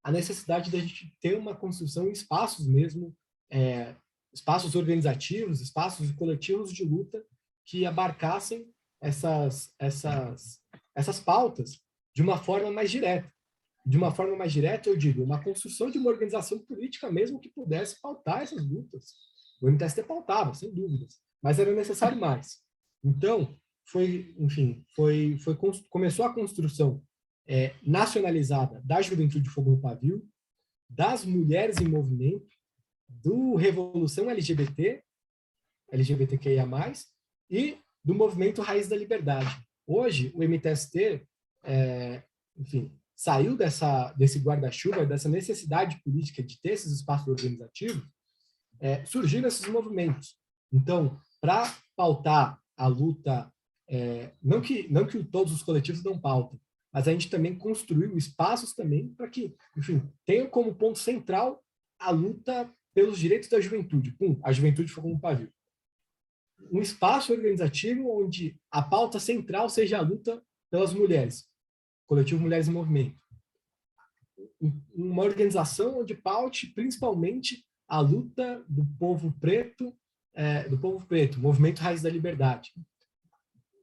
a necessidade da gente ter uma construção em espaços mesmo, espaços organizativos, espaços coletivos de luta que abarcassem essas pautas de uma forma mais direta. De uma forma mais direta, eu digo, uma construção de uma organização política mesmo que pudesse pautar essas lutas. O MTST pautava, sem dúvidas, mas era necessário mais. Então, começou a construção nacionalizada da Juventude Fogo no Pavio, das mulheres em movimento, do Revolução LGBTQIA+, e do Movimento Raiz da Liberdade. Hoje, o MTST, saiu desse guarda-chuva, dessa necessidade política de ter esses espaços organizativos, surgiram esses movimentos. Então, para pautar a luta, não que todos os coletivos não pautem, mas a gente também construiu espaços também para que, enfim, tenha como ponto central a luta pelos direitos da juventude. A juventude Fogo no Pavio. Um espaço organizativo onde a pauta central seja a luta pelas mulheres, coletivo Mulheres em Movimento. Uma organização onde paute principalmente a luta do povo preto, Movimento Raiz da Liberdade.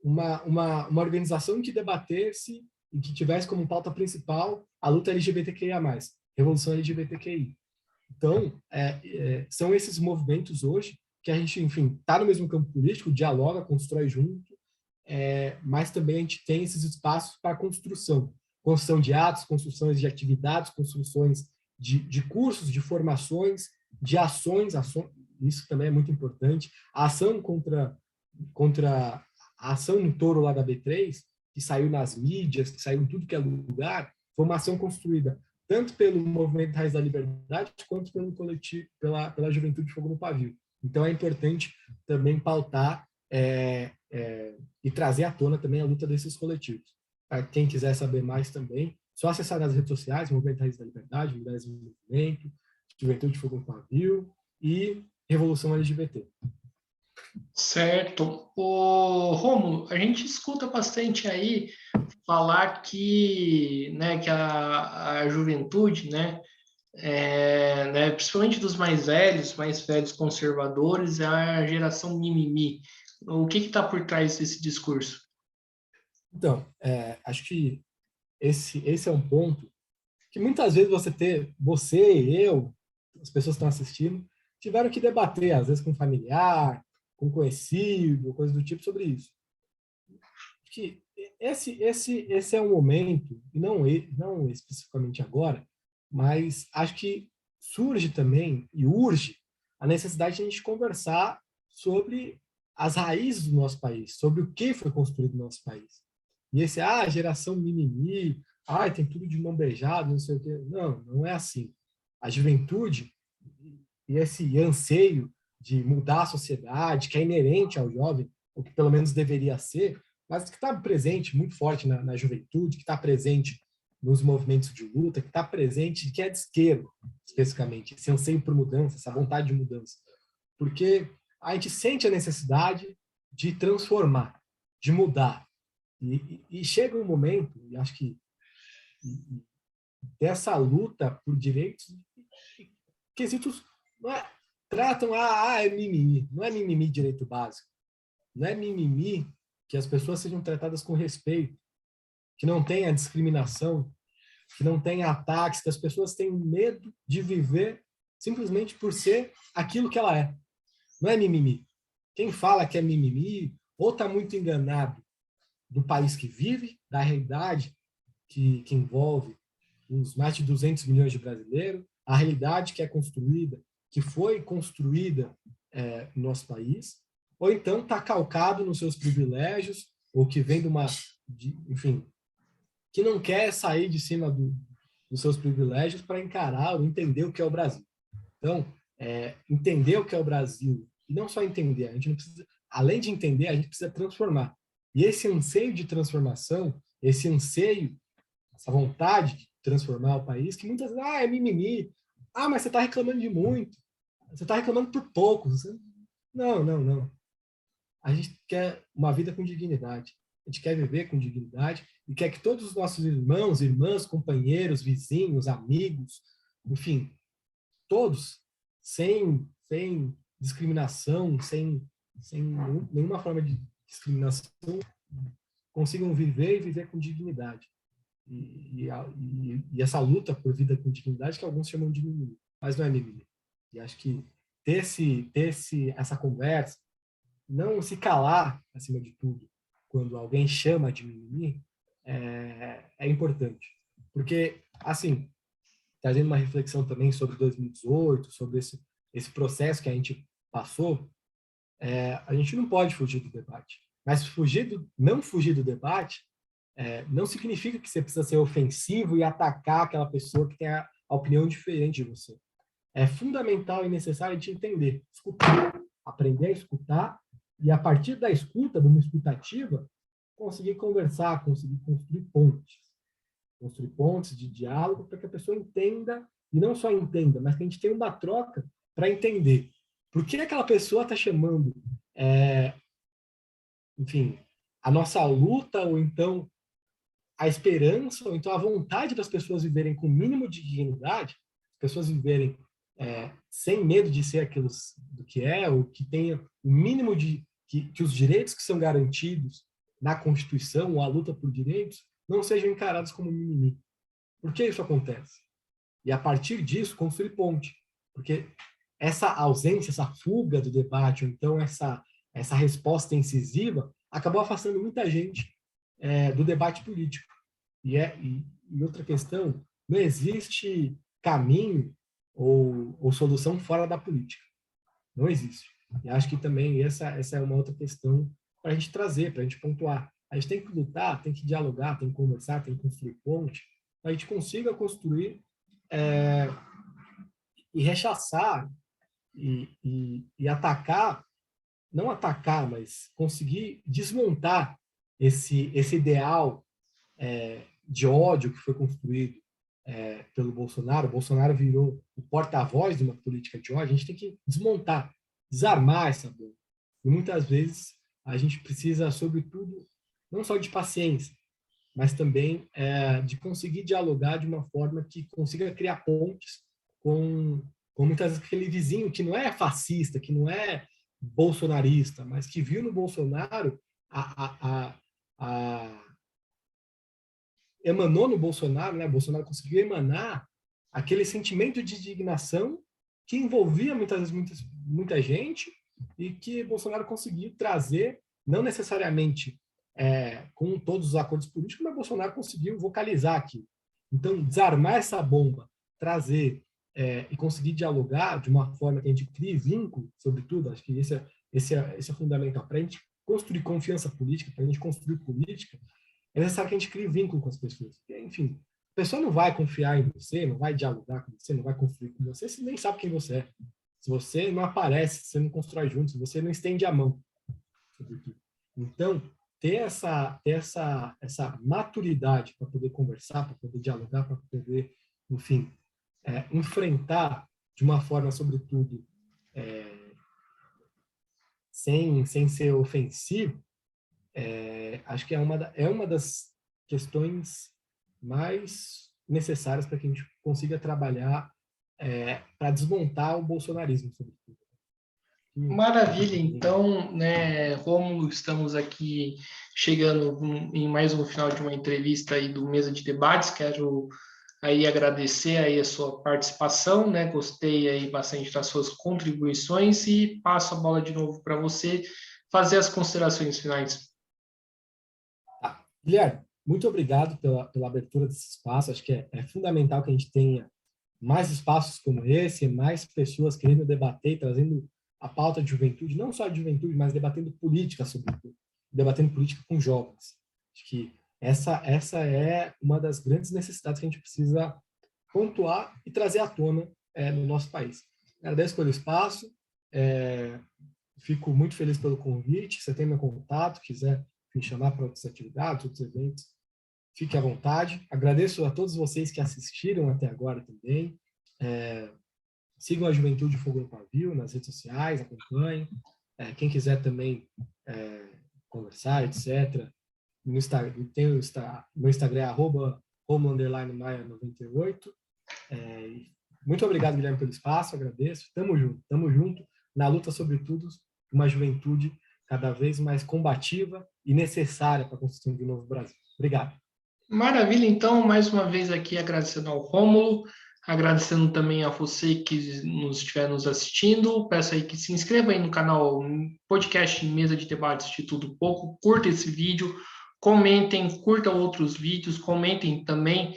Uma organização que debatesse e que tivesse como pauta principal a luta LGBTQIA+, Revolução LGBTQI. Então, são esses movimentos hoje que a gente, enfim, está no mesmo campo político, dialoga, constrói junto, mas também a gente tem esses espaços para construção de atos, construções de atividades, construções de cursos, de formações, de ações, isso também é muito importante. A ação a ação no Touro lá da B3, que saiu nas mídias, que saiu em tudo que é lugar, foi uma ação construída tanto pelo Movimento Raiz da Liberdade, quanto pelo coletivo, pela Juventude Fogo no Pavio. Então, é importante também pautar e trazer à tona também a luta desses coletivos. Para quem quiser saber mais também, só acessar nas redes sociais, Movimento Raiz da Liberdade, Mulheres em Movimento, Juventude Fogo no Pavio e Revolução LGBT. Certo. O Rômulo, a gente escuta bastante aí falar que a juventude, principalmente dos mais velhos conservadores, é a geração mimimi. O que está por trás desse discurso? Então, acho que esse é um ponto que muitas vezes você e eu, as pessoas que estão assistindo, tiveram que debater, às vezes com familiar, com conhecido, coisa do tipo, sobre isso. Que esse é um momento, e não especificamente agora, mas acho que surge também e urge a necessidade de a gente conversar sobre as raízes do nosso país, sobre o que foi construído no nosso país. E geração mimimi, tem tudo de mão beijada, não sei o quê. Não é assim. A juventude e esse anseio de mudar a sociedade, que é inerente ao jovem, ou que pelo menos deveria ser, mas que está presente muito forte na juventude, que está presente nos movimentos de luta, que está presente, que é de esquerda, especificamente, esse anseio por mudança, essa vontade de mudança. Porque a gente sente a necessidade de transformar, de mudar. E chega um momento, e acho que dessa luta por direitos, quesitos tratam, é mimimi. Não é mimimi direito básico. Não é mimimi que as pessoas sejam tratadas com respeito, que não tenha discriminação, que não tenha ataques, que as pessoas tenham medo de viver simplesmente por ser aquilo que ela é. Não é mimimi. Quem fala que é mimimi, ou está muito enganado do país que vive, da realidade que envolve os mais de 200 milhões de brasileiros, a realidade que é construída, que foi construída no nosso país, ou então está calcado nos seus privilégios, ou que vem enfim, que não quer sair de cima dos seus privilégios para encarar ou entender o que é o Brasil. Então, entender o que é o Brasil, e não só entender, a gente não precisa, além de entender, a gente precisa transformar. E esse anseio de transformação, esse anseio, essa vontade de transformar o país, que muitas vezes, é mimimi, mas você está reclamando de muito, você está reclamando por pouco. Não. A gente quer uma vida com dignidade. A gente quer viver com dignidade e quer que todos os nossos irmãos, irmãs, companheiros, vizinhos, amigos, enfim, todos, sem discriminação, sem nenhuma forma de discriminação, consigam viver e viver com dignidade. E essa luta por vida com dignidade que alguns chamam de mimimi, mas não é mimimi. E acho que ter essa conversa, não se calar, acima de tudo, quando alguém chama de mimimi, é importante. Porque, assim, trazendo uma reflexão também sobre 2018, sobre esse processo que a gente passou, a gente não pode fugir do debate. Mas não fugir do debate não significa que você precisa ser ofensivo e atacar aquela pessoa que tem a opinião diferente de você. É fundamental e necessário de entender, escutar, aprender a escutar e, a partir da escuta, de uma escutativa, conseguir conversar, conseguir construir pontes de diálogo para que a pessoa entenda, e não só entenda, mas que a gente tenha uma troca para entender por que aquela pessoa está chamando, enfim, a nossa luta, ou então a esperança, ou então a vontade das pessoas viverem com o mínimo de dignidade, as pessoas viverem sem medo de ser aquilo do que é, ou que tenha o mínimo de que os direitos que são garantidos na Constituição, ou a luta por direitos, não sejam encarados como mimimi. Por que isso acontece? E a partir disso, construir ponte. Porque essa ausência, essa fuga do debate, ou então essa resposta incisiva, acabou afastando muita gente do debate político. E outra questão, não existe caminho ou solução fora da política. Não existe. E acho que também essa é uma outra questão para a gente trazer, para a gente pontuar. A gente tem que lutar, tem que dialogar, tem que conversar, tem que construir ponte, para a gente consiga construir e rechaçar e atacar não atacar, mas conseguir desmontar esse ideal de ódio que foi construído pelo Bolsonaro. O Bolsonaro virou o porta-voz de uma política de ódio. A gente tem que desmontar, desarmar essa bomba. E muitas vezes a gente precisa, sobretudo, não só de paciência, mas também de conseguir dialogar de uma forma que consiga criar pontes com muitas vezes aquele vizinho que não é fascista, que não é bolsonarista, mas que viu no Bolsonaro emanou no Bolsonaro, né? Bolsonaro conseguiu emanar aquele sentimento de indignação que envolvia muitas vezes muita gente e que Bolsonaro conseguiu trazer, não necessariamente com todos os acordos políticos, mas Bolsonaro conseguiu vocalizar aqui. Então, desarmar essa bomba, trazer e conseguir dialogar de uma forma que a gente crie vínculo, sobretudo, acho que esse é fundamental. Para a gente construir confiança política, para a gente construir política, é necessário que a gente crie vínculo com as pessoas. Porque, enfim, a pessoa não vai confiar em você, não vai dialogar com você, não vai construir com você, se nem sabe quem você é. Se você não aparece, se você não constrói junto, se você não estende a mão. Sobretudo. Então, ter essa maturidade para poder conversar, para poder dialogar, para poder, enfim, enfrentar de uma forma, sobretudo, sem ser ofensivo, acho que é uma das questões mais necessárias para que a gente consiga trabalhar para desmontar o bolsonarismo, sobretudo. Maravilha, então, né, Rômulo, estamos aqui chegando em mais um final de uma entrevista aí do Mesa de Debates. Quero aí agradecer aí a sua participação, né? Gostei aí bastante das suas contribuições e passo a bola de novo para você fazer as considerações finais. Guilherme, muito obrigado pela abertura desse espaço. Acho que é fundamental que a gente tenha mais espaços como esse, mais pessoas querendo debater, trazendo a pauta de juventude, não só de juventude, mas debatendo política, sobretudo, debatendo política com jovens. Acho que essa é uma das grandes necessidades que a gente precisa pontuar e trazer à tona no nosso país. Agradeço pelo espaço, fico muito feliz pelo convite. Você tem meu contato, quiser me chamar para outras atividades, outros eventos, fique à vontade. Agradeço a todos vocês que assistiram até agora também. Sigam a Juventude Fogo no Pavio nas redes sociais, acompanhem. Quem quiser também conversar, etc. No Instagram, meu Instagram é @romulo_maia98. Muito obrigado, Guilherme, pelo espaço, agradeço. Tamo junto, na luta, sobretudo, uma juventude cada vez mais combativa e necessária para a construção de um novo Brasil. Obrigado. Maravilha, então, mais uma vez aqui agradecendo ao Rômulo, agradecendo também a você que estiver nos assistindo. Peço aí que se inscreva aí no canal Podcast Mesa de Debates de Tudo Pouco, curta esse vídeo, comentem, curtam outros vídeos, comentem também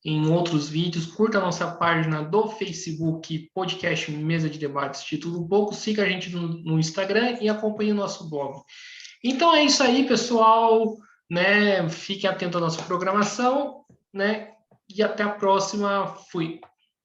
em outros vídeos, curta a nossa página do Facebook, Podcast Mesa de Debates de Tudo Pouco, siga a gente no Instagram e acompanhe o nosso blog. Então é isso aí, pessoal, né? Fiquem atentos à nossa programação, né? E até a próxima. Fui.